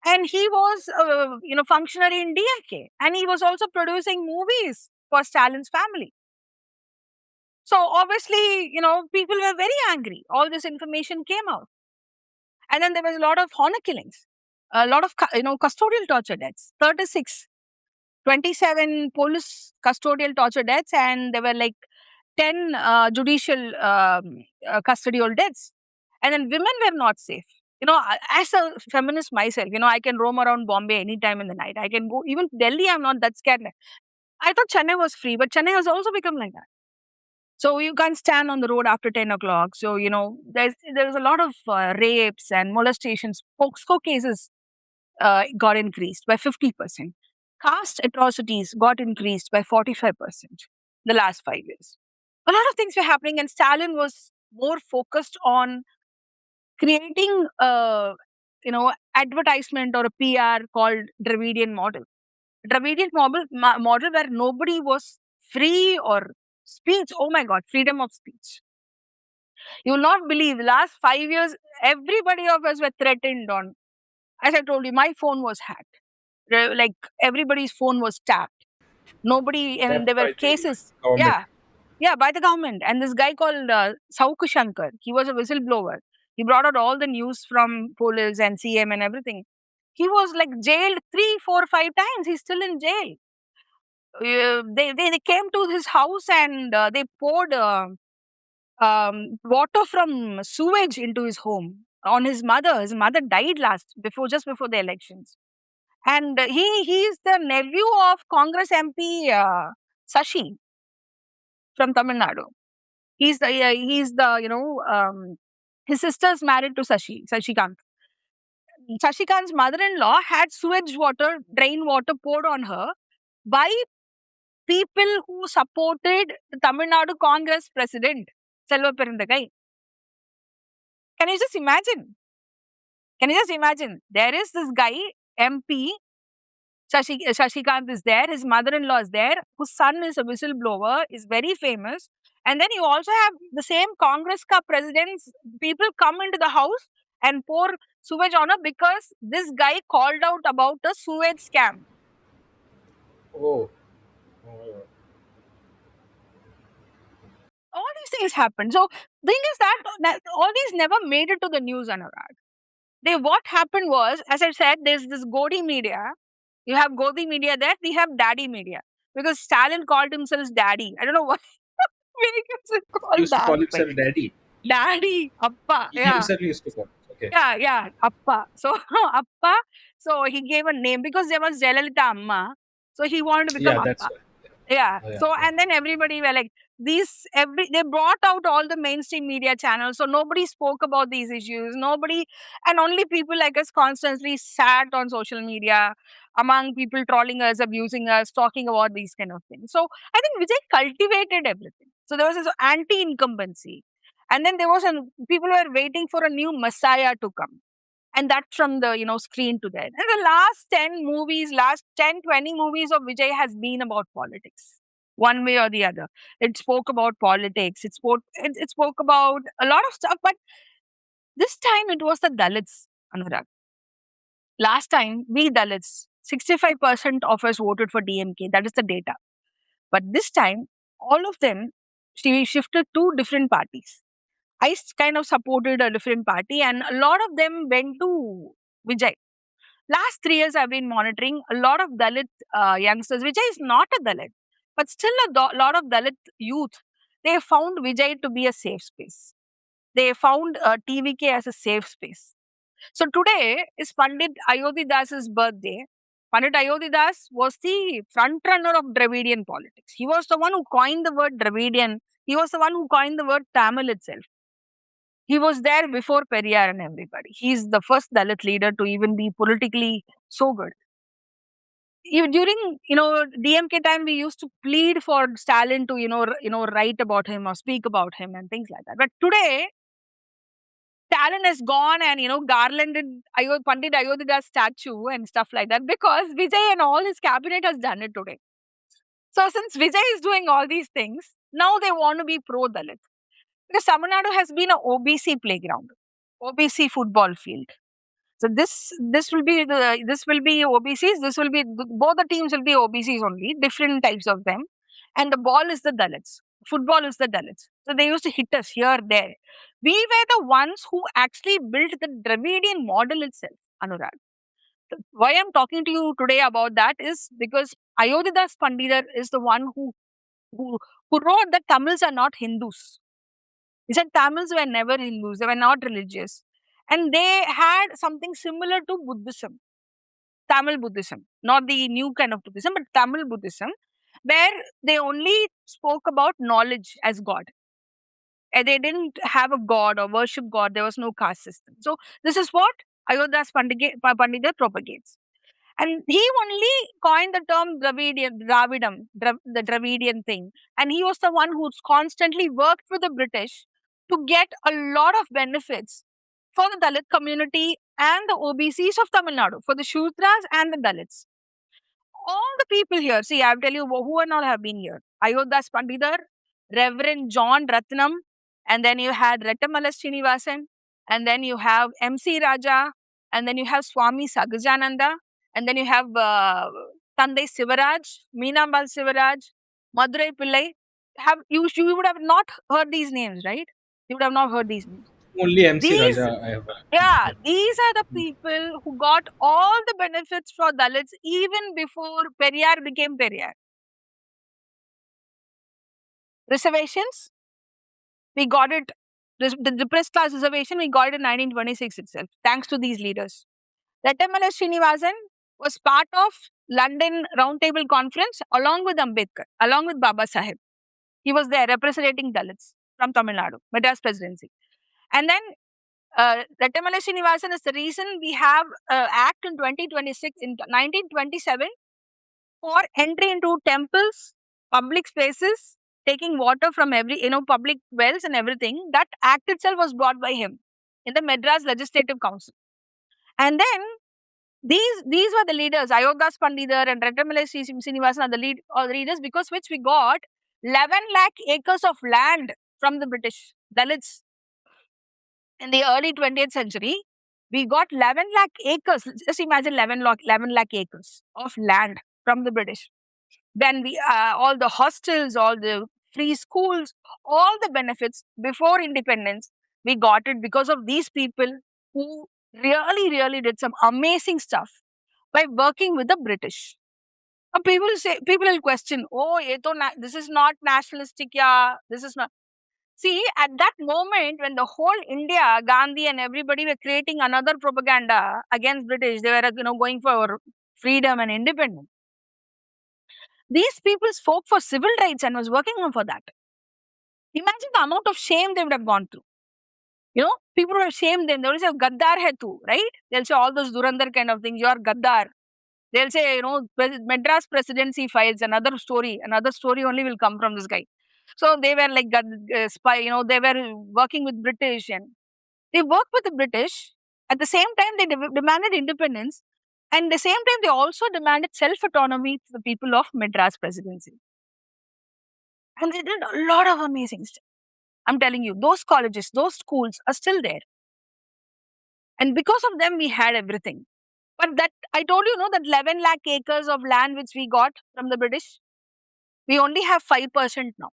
And he was, functionary in DMK. And he was also producing movies for Stalin's family. So obviously, people were very angry. All this information came out. And then there was a lot of honor killings, a lot of, custodial torture deaths, 36, 27 police custodial torture deaths, and there were like 10 judicial custodial deaths. And then women were not safe. As a feminist myself, I can roam around Bombay anytime in the night. I can go, even Delhi, I'm not that scared. I thought Chennai was free, but Chennai has also become like that. So you can't stand on the road after 10 o'clock. So, there's a lot of rapes and molestations. POXCO cases got increased by 50%. Caste atrocities got increased by 45% the last 5 years. A lot of things were happening, and Stalin was more focused on creating advertisement or a PR called Dravidian model. Dravidian model where nobody was free or speech. Oh my God, freedom of speech. You will not believe, last 5 years, everybody of us were threatened on. As I told you, my phone was hacked. Like everybody's phone was tapped. Nobody, and Tapped there were by the cases. government. Yeah, yeah, by the government. And this guy called Sauku Shankar, he was a whistleblower. He brought out all the news from police and CM and everything. He was like jailed 3, 4, 5 times. He's still in jail. They came to his house and they poured water from sewage into his home on his mother. His mother died just before the elections, and he is the nephew of Congress MP Sashi from Tamil Nadu. He's the his sister's married to Sashikant. Sashikant's mother-in-law had sewage water, drain water poured on her by people who supported the Tamil Nadu Congress president, Selva Perendakai. Can you just imagine? Can you just imagine? There is this guy, MP, Shashikant is there, his mother-in-law is there, whose son is a whistleblower, is very famous. And then you also have the same Congress ka presidents, people come into the house and pour sewage on her because this guy called out about a sewage scam. Oh, oh, All these things happen. So the thing is that all these never made it to the news, Anurag. What happened was, as I said, there's this Godi media. You have Godi media there, we have Daddy media. Because Stalin called himself daddy. I don't know what makes him he called used to that call way. himself daddy. Daddy, Appa. He Yeah. himself used to call. Okay. Yeah, Appa. So Appa. So he gave a name because there was Jayalalitha Amma. So he wanted to become Yeah, that's Appa. right. Yeah. Yeah, So yeah. and then everybody were like they brought out all the mainstream media channels. So nobody spoke about these issues. Nobody, and only people like us constantly sat on social media among people trolling us, abusing us, talking about these kind of things. So I think Vijay cultivated everything. So there was this anti-incumbency. And then there was people were waiting for a new messiah to come, and that from the screen to there. And the last 10, 20 movies of Vijay has been about politics, one way or the other. It spoke about politics. It spoke about a lot of stuff. But this time it was the Dalits, Anurag. Last time we Dalits, 65% of us voted for DMK. That is the data. But this time, all of them shifted to different parties. Kind of supported a different party, and a lot of them went to Vijay. Last 3 years, I've been monitoring a lot of Dalit youngsters. Vijay is not a Dalit, but still lot of Dalit youth. They found Vijay to be a safe space. They found TVK as a safe space. So today is Pandit Ayodhi Das's birthday. Pandit Ayodhi Das was the front runner of Dravidian politics. He was the one who coined the word Dravidian. He was the one who coined the word Tamil itself. He was there before Periyar and everybody. He's the first Dalit leader to even be politically so good. During DMK time, we used to plead for Stalin to write about him or speak about him and things like that. But today, Stalin has gone and garlanded Pandit Ayodhya's statue and stuff like that because Vijay and all his cabinet has done it today. So since Vijay is doing all these things, now they want to be pro Dalit because Tamil Nadu has been an OBC playground, OBC football field. So this will be OBCs. This will be both the teams will be OBCs only, different types of them, and the ball is the Dalits. Football is the Dalits. So they used to hit us here, there. We were the ones who actually built the Dravidian model itself, Anurag. Why I'm talking to you today about that is because Ayodhyadas Pandidar is the one who, who wrote that Tamils are not Hindus. He said Tamils were never Hindus, they were not religious. And they had something similar to Buddhism, Tamil Buddhism, not the new kind of Buddhism, but Tamil Buddhism, where they only spoke about knowledge as God. And they didn't have a God or worship God, there was no caste system. So, this is what Pandita propagates. And he only coined the term the Dravidian thing. And he was the one who's constantly worked with the British to get a lot of benefits for the Dalit community and the OBCs of Tamil Nadu, for the Shudras and the Dalits. All the people here, see, I'll tell you who and all have been here. Ayodhas Pandidar, Reverend John Ratnam, and then you had Rettamala Srinivasan, and then you have MC Raja, and then you have Swami Sagajananda, and then you have Tandai Sivaraj, Meenambal Sivaraj, Madurai Pillai. You would have not heard these names, right? You would have not heard these names. Only MC These Raja I have. yeah, these are the people who got all the benefits for Dalits even before Periyar became Periyar. Reservations, we got it. The depressed class reservation, we got it in 1926 itself, thanks to these leaders. Rettamala Srinivasan was part of London Roundtable Conference along with Ambedkar, along with Baba Sahib. He was there representing Dalits from Tamil Nadu, Madras Presidency. And then Rettamala Srinivasan is the reason we have Act in 2026, in 1927, for entry into temples, public spaces, taking water from every, public wells and everything. That act itself was brought by him in the Madras Legislative Council. And then these were the leaders, Ayodhas Pandidar and Rettamala Srinivasan are the leaders because which we got 11 lakh acres of land from the British Dalits in the early 20th century. We got 11 lakh acres. Just imagine 11 lakh acres of land from the British. Then we all the hostels, all the free schools, all the benefits before independence, we got it because of these people who really, really did some amazing stuff by working with the British. People will question, oh, this is not nationalistic, yeah, this is not. See, at that moment when the whole India, Gandhi and everybody were creating another propaganda against British, they were going for freedom and independence. These people spoke for civil rights and was working on for that. Imagine the amount of shame they would have gone through. People would have shamed them. They will say, Gaddar hai tu, right? They'll say all those Durandar kind of things. You are Gaddar. They'll say, Madras presidency files, another story only will come from this guy. So they were like spy, they were working with British and they worked with the British. At the same time, they demanded independence. And at the same time, they also demanded self-autonomy to the people of Madras presidency. And they did a lot of amazing stuff. I'm telling you, those colleges, those schools are still there. And because of them, we had everything. But that, I told you, that 11 lakh acres of land which we got from the British, we only have 5% now.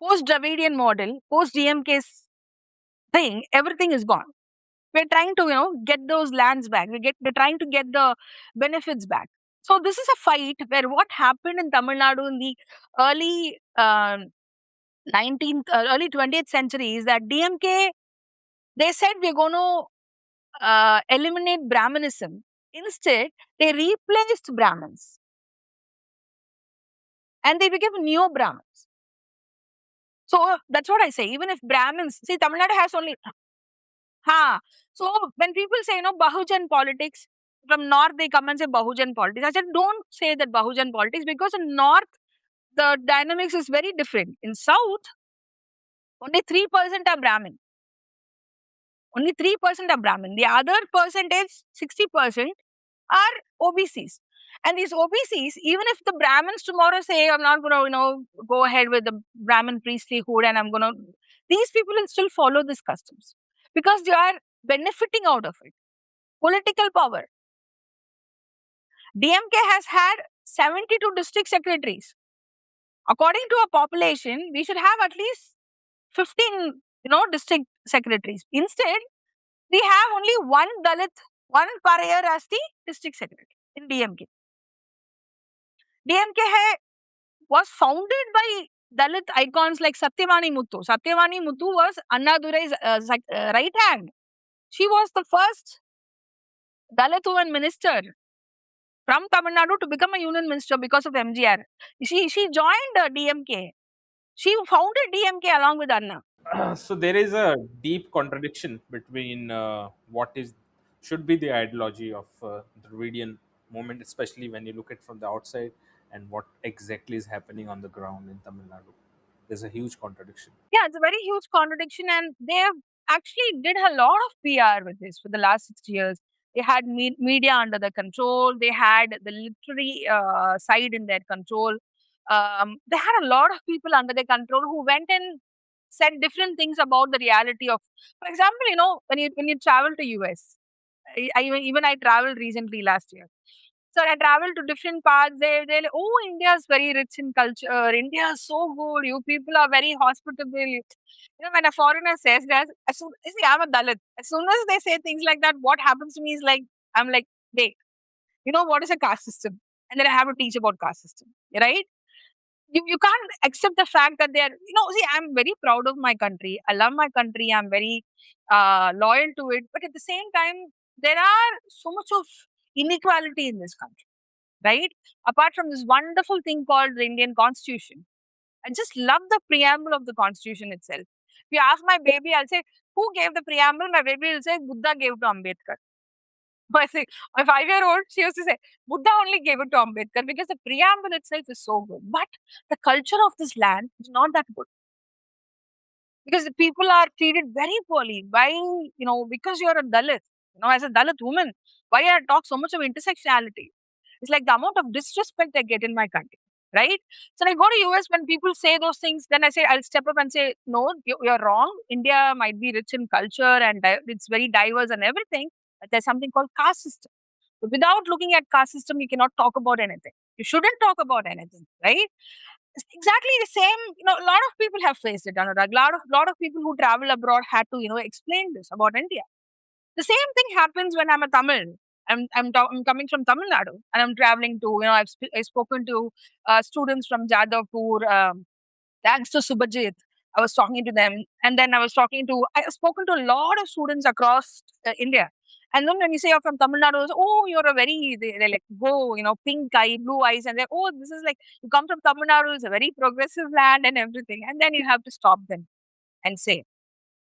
Post Dravidian model, post DMK's thing, everything is gone. We're trying to, get those lands back. We're trying to get the benefits back. So this is a fight where what happened in Tamil Nadu in the early early 20th century is that DMK, they said we're going to eliminate Brahmanism. Instead, they replaced Brahmins and they became neo Brahmins. So that's what I say. Even if Brahmins, see, Tamil Nadu has only, ha. So when people say, Bahujan politics, from north they come and say Bahujan politics. I said, don't say that Bahujan politics, because in north the dynamics is very different. In south, only 3% are Brahmin. Only 3% are Brahmin. The other percentage, 60%, are OBCs. And these OBCs, even if the Brahmins tomorrow say, I'm not going to, go ahead with the Brahmin priestlyhood and I'm going to, these people will still follow these customs because they are benefiting out of it. Political power. DMK has had 72 district secretaries. According to a population, we should have at least 15, district secretaries. Instead, we have only one Dalit, one Parayar as the district secretary in DMK. DMK was founded by Dalit icons like Satyavani Muthu. Satyavani Muthu was Annadurai's right hand. She was the first Dalit woman minister from Tamil Nadu to become a union minister because of MGR. She joined DMK. She founded DMK along with Anna. So there is a deep contradiction between what is should be the ideology of the Dravidian movement, especially when you look at from the outside, and what exactly is happening on the ground in Tamil Nadu. There's a huge contradiction. Yeah, it's a very huge contradiction, and they have actually did a lot of PR with this for the last 6 years. They had media under their control. They had the literary side in their control. They had a lot of people under their control who went and said different things about the reality of. For example, when you travel to US, I traveled recently last year. So I traveled to different parts. They're like, oh, India is very rich in culture. India is so good. You people are very hospitable. When a foreigner says that, see, I'm a Dalit. As soon as they say things like that, what happens to me is like, I'm like, wait, what is a caste system? And then I have to teach about caste system, right? You can't accept the fact that they're, see, I'm very proud of my country. I love my country. I'm very loyal to it. But at the same time, there are so much of inequality in this country, right? Apart from this wonderful thing called the Indian Constitution. I just love the preamble of the Constitution itself. If you ask my baby, I'll say, who gave the preamble? My baby will say, Buddha gave to Ambedkar. My 5-year-old, she used to say, Buddha only gave it to Ambedkar because the preamble itself is so good. But the culture of this land is not that good. Because the people are treated very poorly. Why, because you're a Dalit, as a Dalit woman, why I talk so much of intersectionality? It's like the amount of disrespect I get in my country, right? So when I go to US, when people say those things, then I'll step up and say, no, you're wrong. India might be rich in culture and it's very diverse and everything, but there's something called caste system. So without looking at caste system, you cannot talk about anything. You shouldn't talk about anything, right? It's exactly the same. A lot of people have faced it, Anurag. Lot of people who travel abroad had to, explain this about India. The same thing happens when I'm a Tamil. I'm coming from Tamil Nadu and I'm traveling to, I've spoken to students from Jadavpur, thanks to Subhajit. I was talking to them, and then I've spoken to a lot of students across India. And then when you say you're from Tamil Nadu, oh, you're a very, they're like, go, pink eye, blue eyes, and they're, oh, this is like, you come from Tamil Nadu, it's a very progressive land and everything. And then you have to stop them and say,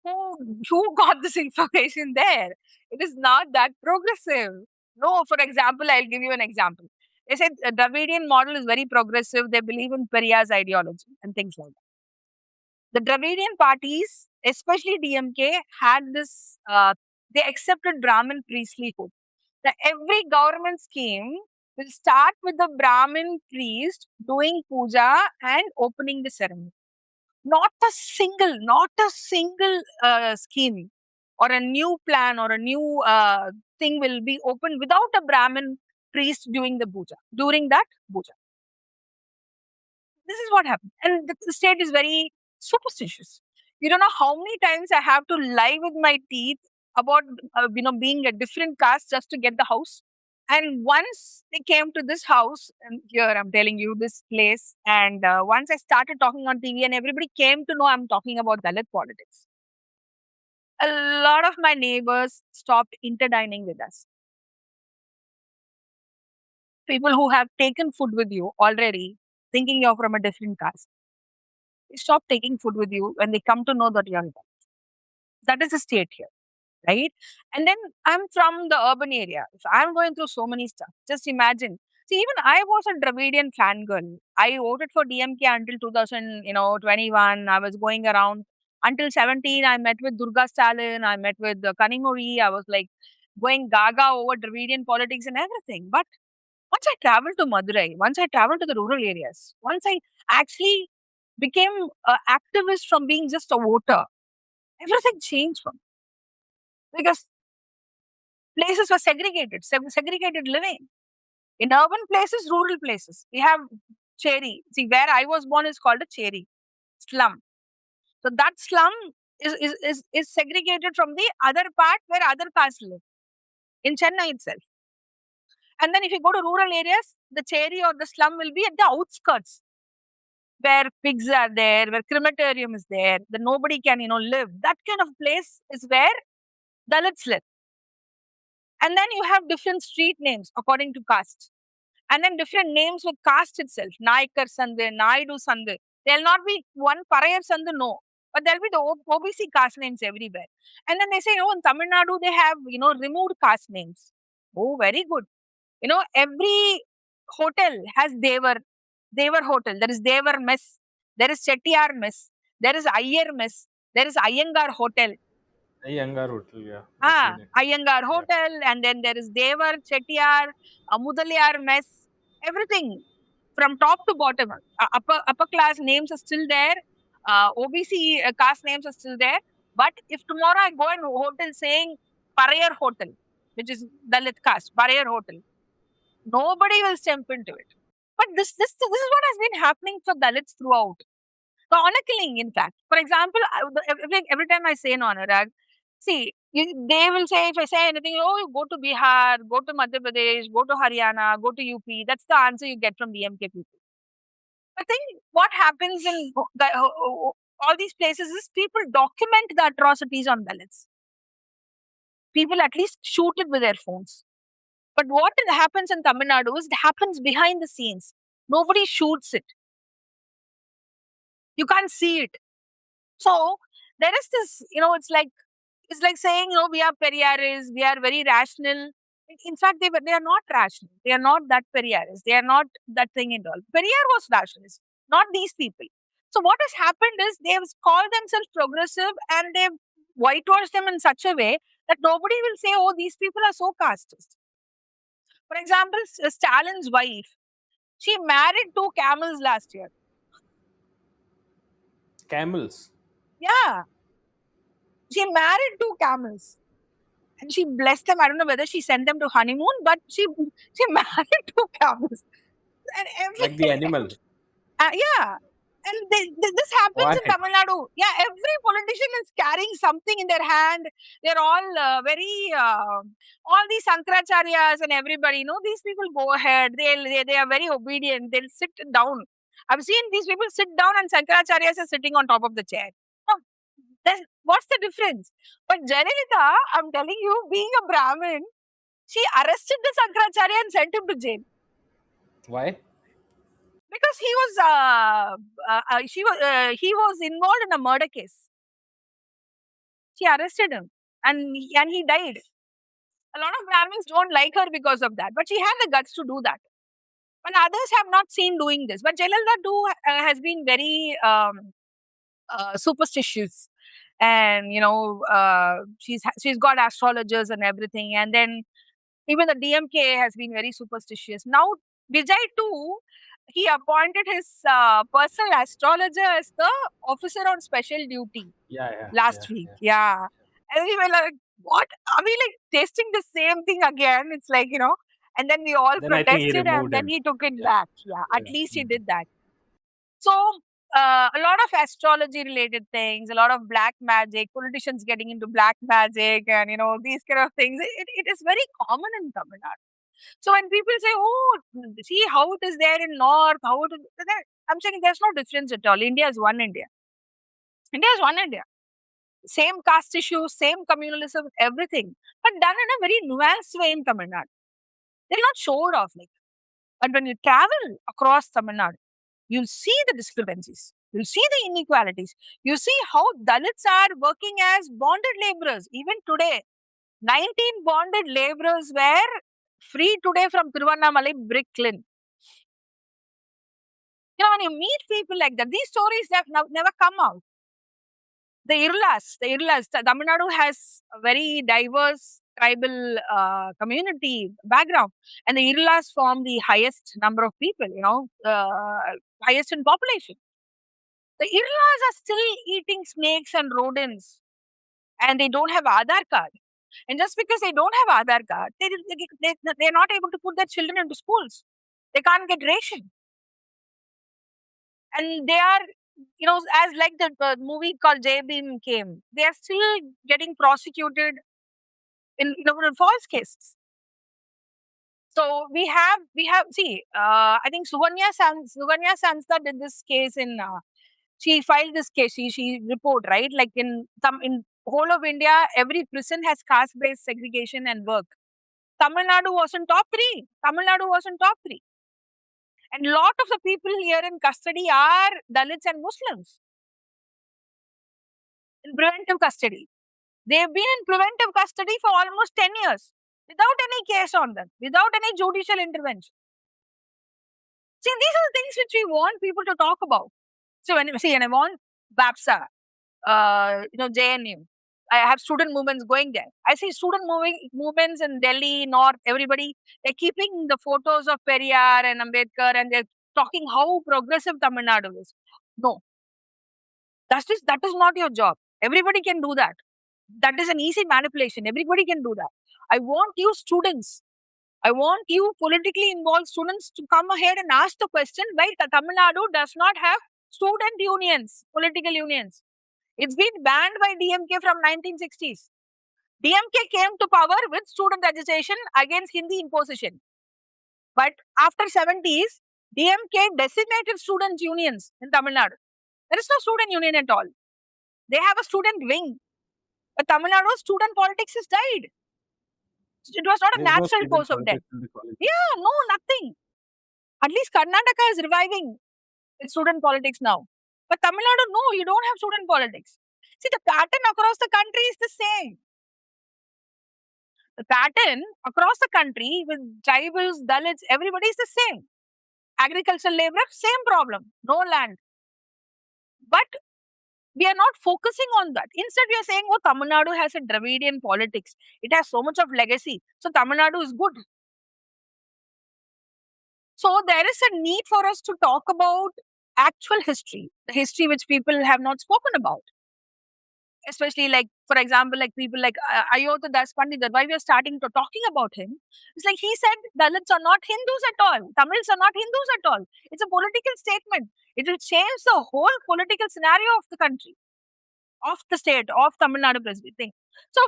who got this information there? It is not that progressive. No, for example, I'll give you an example. They said the Dravidian model is very progressive. They believe in Periya's ideology and things like that. The Dravidian parties, especially DMK, had this, they accepted Brahmin priestlyhood. That every government scheme will start with the Brahmin priest doing puja and opening the ceremony. Not a single scheme or a new plan or a new thing will be opened without a Brahmin priest doing the puja, during that puja. This is what happened. And the state is very superstitious. You don't know how many times I have to lie with my teeth about, being a different caste just to get the house. And once they came to this house, and here I'm telling you this place, and once I started talking on TV and everybody came to know I'm talking about Dalit politics, a lot of my neighbors stopped interdining with us. People who have taken food with you already, thinking you're from a different caste. They stop taking food with you when they come to know that you're young. That is the state here, right? And then I'm from the urban area. So I'm going through so many stuff. Just imagine. See, even I was a Dravidian fangirl. I voted for DMK until 2021. I was going around until 17. I met with Durga Stalin. I met with Kanimuri. I was like going gaga over Dravidian politics and everything. But once I traveled to Madurai, once I traveled to the rural areas, once I actually became an activist from being just a voter, everything changed for me because places were segregated, segregated living. In urban places, rural places, we have Cheri. See, where I was born is called a Cheri slum. So that slum is segregated from the other part where other castes live in Chennai itself. And then if you go to rural areas, the Cheri or the slum will be at the outskirts where pigs are there, where crematorium is there, that nobody can, live. That kind of place is where Dalits live. And then you have different street names according to caste. And then different names with caste itself. Naikar Sandhu, Naidu Sandhu. There'll not be one Parayar Sandhu, no. But there'll be the OBC caste names everywhere. And then they say, in Tamil Nadu, they have, removed caste names. Oh, very good. Every hotel has Devar Hotel. There is Devar Mess. There is Chettiar Mess. There is Iyer Mess. There is Iyengar Hotel. Iyengar Hotel, yeah. I've seen it. Iyengar Yeah. Hotel, and then there is Devar, Chettiar, Mudalyar Mess, everything from top to bottom. Upper class names are still there. OBC caste names are still there. But if tomorrow I go in a hotel saying Parayar Hotel, which is Dalit caste, Parayar Hotel, nobody will step into it. But this is what has been happening for Dalits throughout. The honor killing, in fact. For example, every time I say an Anurag, see, they will say, if I say anything, oh, you go to Bihar, go to Madhya Pradesh, go to Haryana, go to UP. That's the answer you get from BMK people. I think what happens in all these places is people document the atrocities on Dalits. People at least shoot it with their phones. But what happens in Tamil Nadu is it happens behind the scenes. Nobody shoots it. You can't see it. So there is this, it's like saying, we are Periyaris, we are very rational. In fact, they are not rational. They are not that Periyaris. They are not that thing at all. Periyar was rationalist, not these people. So what has happened is they've called themselves progressive and they've whitewashed them in such a way that nobody will say, oh, these people are so casteist. For example, Stalin's wife, she married 2 camels last year. Camels? Yeah. She married 2 camels. And she blessed them. I don't know whether she sent them to honeymoon, but she married 2 camels. And Like the animal? yeah. And this happens in Tamil Nadu. Yeah, every politician is carrying something in their hand. They're all all these Sankracharyas and everybody, these people go ahead. They are very obedient. They'll sit down. I've seen these people sit down and Sankracharyas are sitting on top of the chair. What's the difference? But Jayalalitha, I'm telling you, being a Brahmin, she arrested the Sankaracharya and sent him to jail. Why? Because he was involved in a murder case. She arrested him, and he died. A lot of Brahmins don't like her because of that, but she had the guts to do that. But others have not seen doing this. But Jayalalitha has been very superstitious, and she's got astrologers and everything, and then even the DMK has been very superstitious. Now Vijay too, he appointed his personal astrologer as the officer on special duty last week. Yeah. And we were like, what are we like tasting the same thing again? It's like, and then we all then protested and then he took it back. Yeah, at least he did that. So a lot of astrology related things, a lot of black magic, politicians getting into black magic and, these kind of things. It is very common in Tamil Nadu. So when people say, oh, see how it is there in North, how it is there, I'm saying there's no difference at all. India is one India. India is one India. Same caste issues, same communalism, everything. But done in a very nuanced way in Tamil Nadu. They'll not show it off like. But when you travel across Tamil Nadu, you'll see the discrepancies. You'll see the inequalities. You see how Dalits are working as bonded laborers. Even today, 19 bonded laborers were free today from Tiruvannamalai brick kiln. When you meet people like that, these stories have never come out. The Irlas, Tamil Nadu has a very diverse tribal community background, and the Irlas form the highest number of people, highest in population. The Irlas are still eating snakes and rodents, and they don't have Aadhaar card. And just because they don't have Aadhaar card, they're not able to put their children into schools. They can't get ration. And they are, as like the movie called Jay Beam came, they are still getting prosecuted in false cases. So I think Suganya Sanstha did this case she filed this case, she report, right? Like in whole of India, every prison has caste-based segregation and work. Tamil Nadu was in top three. Tamil Nadu was in top three. And a lot of the people here in custody are Dalits and Muslims in preventive custody. They've been in preventive custody for almost 10 years without any case on them, without any judicial intervention. See, these are the things which we want people to talk about. So when I want BAPSA, JNU, I have student movements going there. I see student movements in Delhi, North, everybody, they're keeping the photos of Periyar and Ambedkar and they're talking how progressive Tamil Nadu is. No, that is not your job. Everybody can do that. That is an easy manipulation. Everybody can do that. I want you students, I want you politically involved students to come ahead and ask the question why Tamil Nadu does not have student unions, political unions. It's been banned by DMK from 1960s. DMK came to power with student agitation against Hindi imposition. But after 70s, DMK decimated student unions in Tamil Nadu. There is no student union at all. They have a student wing. But Tamil Nadu student politics has died. It was not a There's no natural student course of death. politics in the colleges. Yeah, no, nothing. At least Karnataka is reviving its student politics now. But Tamil Nadu, no, you don't have student politics. See, the pattern across the country is the same. The pattern across the country with tribals, Dalits, everybody is the same. Agricultural labor, same problem, no land. But we are not focusing on that. Instead, we are saying, oh, Tamil Nadu has a Dravidian politics. It has so much of legacy. So Tamil Nadu is good. So there is a need for us to talk about actual history, the history which people have not spoken about. Especially like, for example, like people like Ayodhya Das Pandit, why we are starting to talking about him. It's like he said Dalits are not Hindus at all. Tamils are not Hindus at all. It's a political statement. It will change the whole political scenario of the country, of the state, of Tamil Nadu president thing. So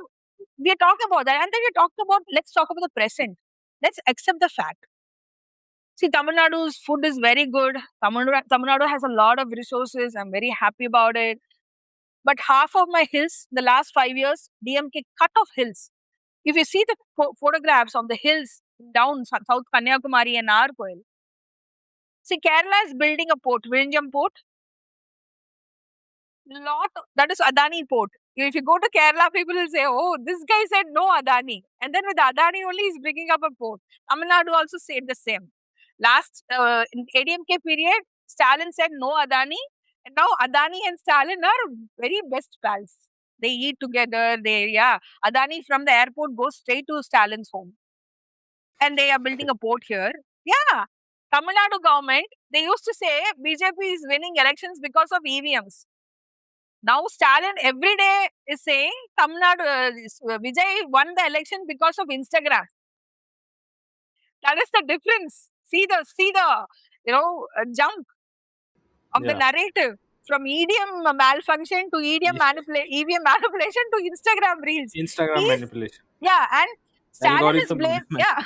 we are talking about that. And then we talked about, let's talk about the present. Let's accept the fact. See, Tamil Nadu's food is very good. Tamil Nadu has a lot of resources. I'm very happy about it. But half of my hills, the last 5 years, DMK cut off hills. If you see the photographs of the hills down South Kanyakumari and Narkoil, see, Kerala is building a port, Vizhinjam port. That is Adani port. If you go to Kerala, people will say, oh, this guy said no Adani. And then with Adani only, he's bringing up a port. Tamil Nadu also said the same. Last, in ADMK period, Stalin said no Adani. And now Adani and Stalin are very best pals. They eat together. Adani from the airport goes straight to Stalin's home. And they are building a port here. Yeah. Tamil Nadu government, they used to say BJP is winning elections because of EVMs. Now Stalin every day is saying Tamil Nadu, Vijay won the election because of Instagram. That is the difference. See the jump of the narrative from EDM malfunction to EVM manipulation to Instagram reels. Instagram manipulation. Yeah, and Stalin is blaming. Yeah,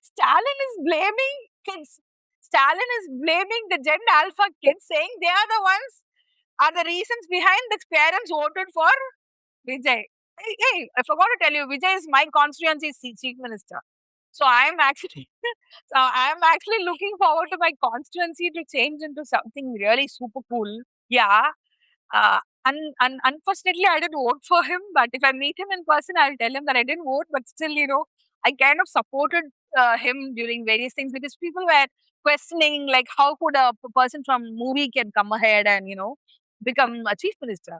Stalin is blaming kids. Stalin is blaming the Gen Alpha kids, saying they are the ones are the reasons behind the parents voted for Vijay. Hey, I forgot to tell you, Vijay is my constituency chief minister. So I'm actually so I'm actually looking forward to my constituency to change into something really super cool. Yeah. Unfortunately, I didn't vote for him. But if I meet him in person, I'll tell him that I didn't vote. But still, I kind of supported him during various things because people were questioning like how could a person from movie can come ahead and become a chief minister.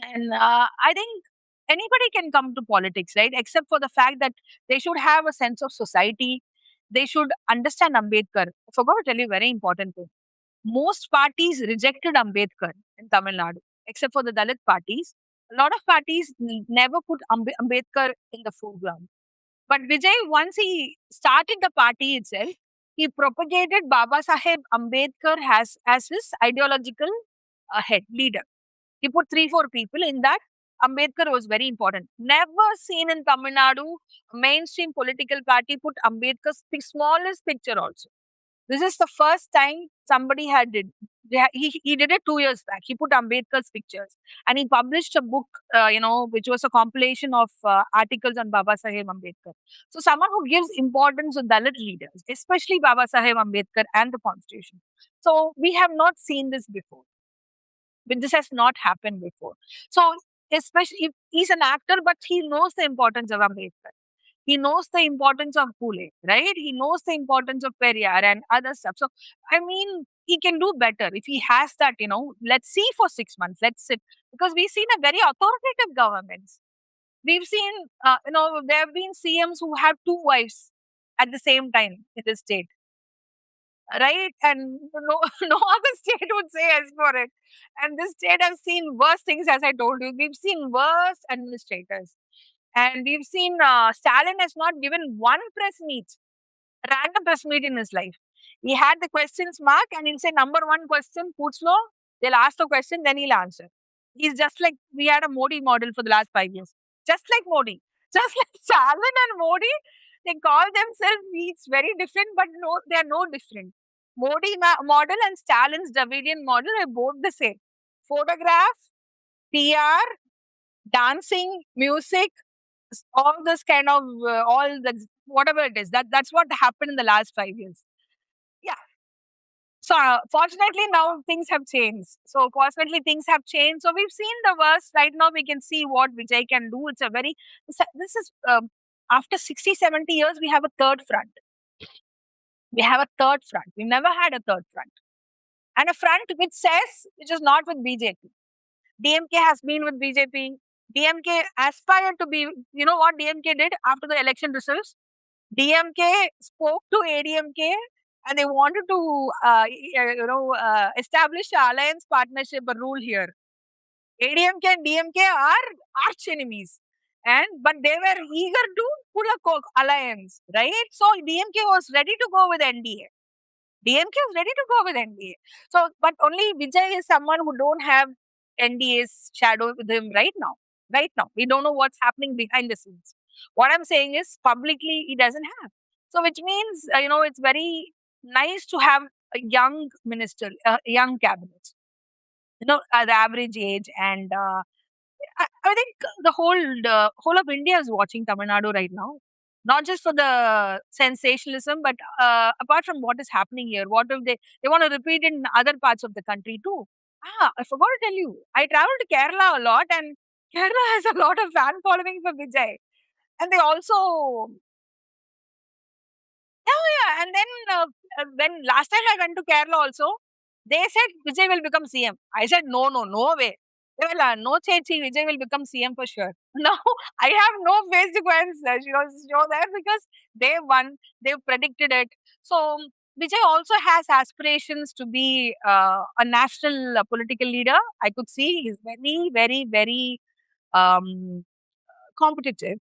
And I think anybody can come to politics, right? Except for the fact that they should have a sense of society. They should understand Ambedkar. I forgot to tell you a very important thing. Most parties rejected Ambedkar in Tamil Nadu, except for the Dalit parties. A lot of parties never put Ambedkar in the foreground. But Vijay, once he started the party itself, he propagated Baba Saheb Ambedkar as his ideological head leader. He put three, four people in that. Ambedkar was very important. Never seen in Tamil Nadu, mainstream political party put Ambedkar's smallest picture also. This is the first time somebody had did. He did it 2 years back. He put Ambedkar's pictures and he published a book, which was a compilation of articles on Baba Saheb Ambedkar. So someone who gives importance to Dalit leaders, especially Baba Saheb Ambedkar and the Constitution. So we have not seen this before. But this has not happened before. So especially if he's an actor, but he knows the importance of Ambedkar. He knows the importance of Pule, right? He knows the importance of Periyar and other stuff. So, I mean, he can do better if he has that, let's see for 6 months, let's sit. Because we've seen a very authoritative governments. We've seen, there have been CMs who have two wives at the same time in the state, right? And no, no other state would say as for it. And this state has seen worse things, as I told you. We've seen worse administrators. And we've seen Stalin has not given one press meet, random press meet in his life. He had the questions mark and he'll say number one question, Putzlo. They'll ask the question, then he'll answer. He's just like we had a Modi model for the last 5 years. Just like Modi. Just like Stalin and Modi, they call themselves it's very different, but no, they are no different. Modi model and Stalin's Davidian model are both the same. Photograph, PR, dancing, music, all this kind of all the whatever it is that's what happened in the last 5 years. Yeah. So fortunately now things have changed. So fortunately things have changed. So we've seen the worst. Right now we can see what Vijay can do. It's a very this is after 60, 70 years we have a third front. We have a third front. We never had a third front. And a front which is not with BJP. DMK has been with BJP. DMK aspired to be, you know what DMK did after the election results? DMK spoke to ADMK and they wanted to, establish an alliance partnership, a rule here. ADMK and DMK are arch enemies, but they were eager to put a alliance, right? So DMK was ready to go with NDA. DMK is ready to go with NDA. So, but only Vijay is someone who don't have NDA's shadow with him right now. Right now, we don't know what's happening behind the scenes. What I'm saying is publicly he doesn't have. So, which means it's very nice to have a young minister, a young cabinet. At the average age, and I think the whole of India is watching Tamil Nadu right now, not just for the sensationalism, but apart from what is happening here, what if they want to repeat it in other parts of the country too? I forgot to tell you, I travel to Kerala a lot, and Kerala has a lot of fan following for Vijay, and they also yeah. And then when last time I went to Kerala also, they said Vijay will become CM. I said no, no, no way. They were like, no, Chechi, Vijay will become CM for sure. No, I have no face to go and show there because they won. They predicted it. So Vijay also has aspirations to be a national political leader. I could see he's very, very, very competitive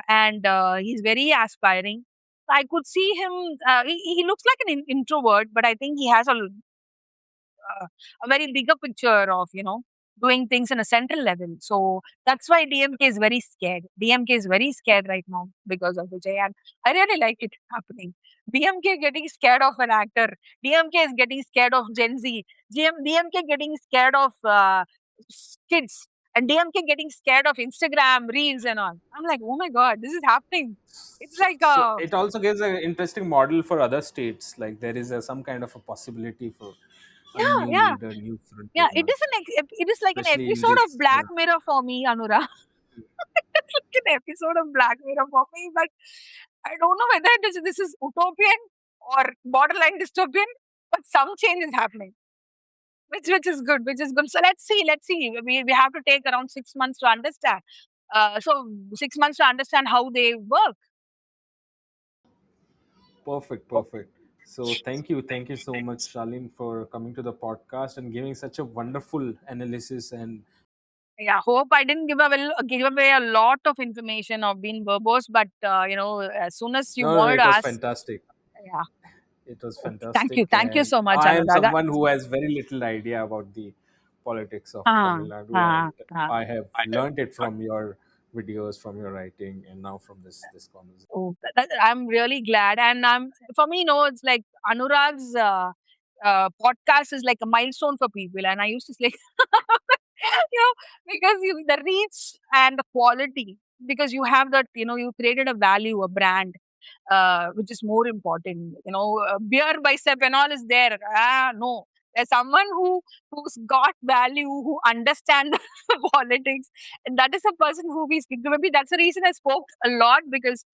and he's very aspiring. I could see him. He looks like an introvert, but I think he has a very bigger picture of doing things in a central level. So that's why DMK is very scared. DMK is very scared right now because of Vijay, and I really like it happening. DMK getting scared of an actor. DMK is getting scared of Gen Z. DMK getting scared of kids. and DMK getting scared of Instagram reels and all. I'm like, oh my god, this is happening. It's So, like so it also gives an interesting model for other states. Like there is some kind of a possibility for a yeah, new yeah, leader, new front to yeah. It is emerge, it is like an especially in episode of this. Black Yeah. Mirror for me, Anura. It's like an episode of Black Mirror for me, but I don't know whether this is utopian or borderline dystopian, but some change is happening. Which is good, which is good. So let's see. We have to take around 6 months to understand. So 6 months to understand how they work. Perfect, perfect. So thank you so much, Shalim, for coming to the podcast and giving such a wonderful analysis. And Yeah, hope I didn't give away a lot of information of being verbose, but as soon as you no, no, wanted to it was ask, fantastic. yeah, It was okay, fantastic, thank you and so much, I am Anuraga. someone who has very little idea about the politics of Ah, Tamil Nadu, ah, and ah. I have learned it from your videos, from your writing, and now from this conversation. Oh, I'm really glad, and for me, it's like Anurag's podcast is like a milestone for people, and I used to say, because the reach and the quality, because you have that, you created a value, a brand, which is more important. Beer bicep and all is there. No, there's someone who's got value, who understand politics, and that is a person who we speak to. Maybe that's the reason I spoke a lot, because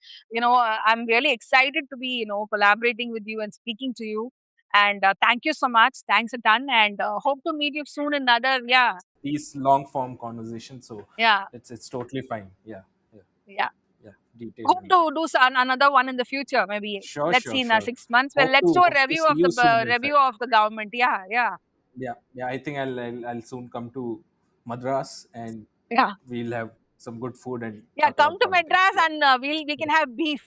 I'm really excited to be collaborating with you and speaking to you. And thank you so much. Thanks a ton, and hope to meet you soon in another. Yeah, These long form conversations, so yeah, it's totally fine. Yeah, yeah, yeah. yeah. Detailed Hope and to do another one in the future. Maybe sure, let's sure, see in sure. 6 months. Well, let's do a Hope to review see of the you soon. In review fact, of the government. Yeah, yeah, yeah, yeah. I think I'll soon come to Madras, and yeah, we'll have some good food and yeah. talk Come about to politics. Madras Yeah. and we can have beef.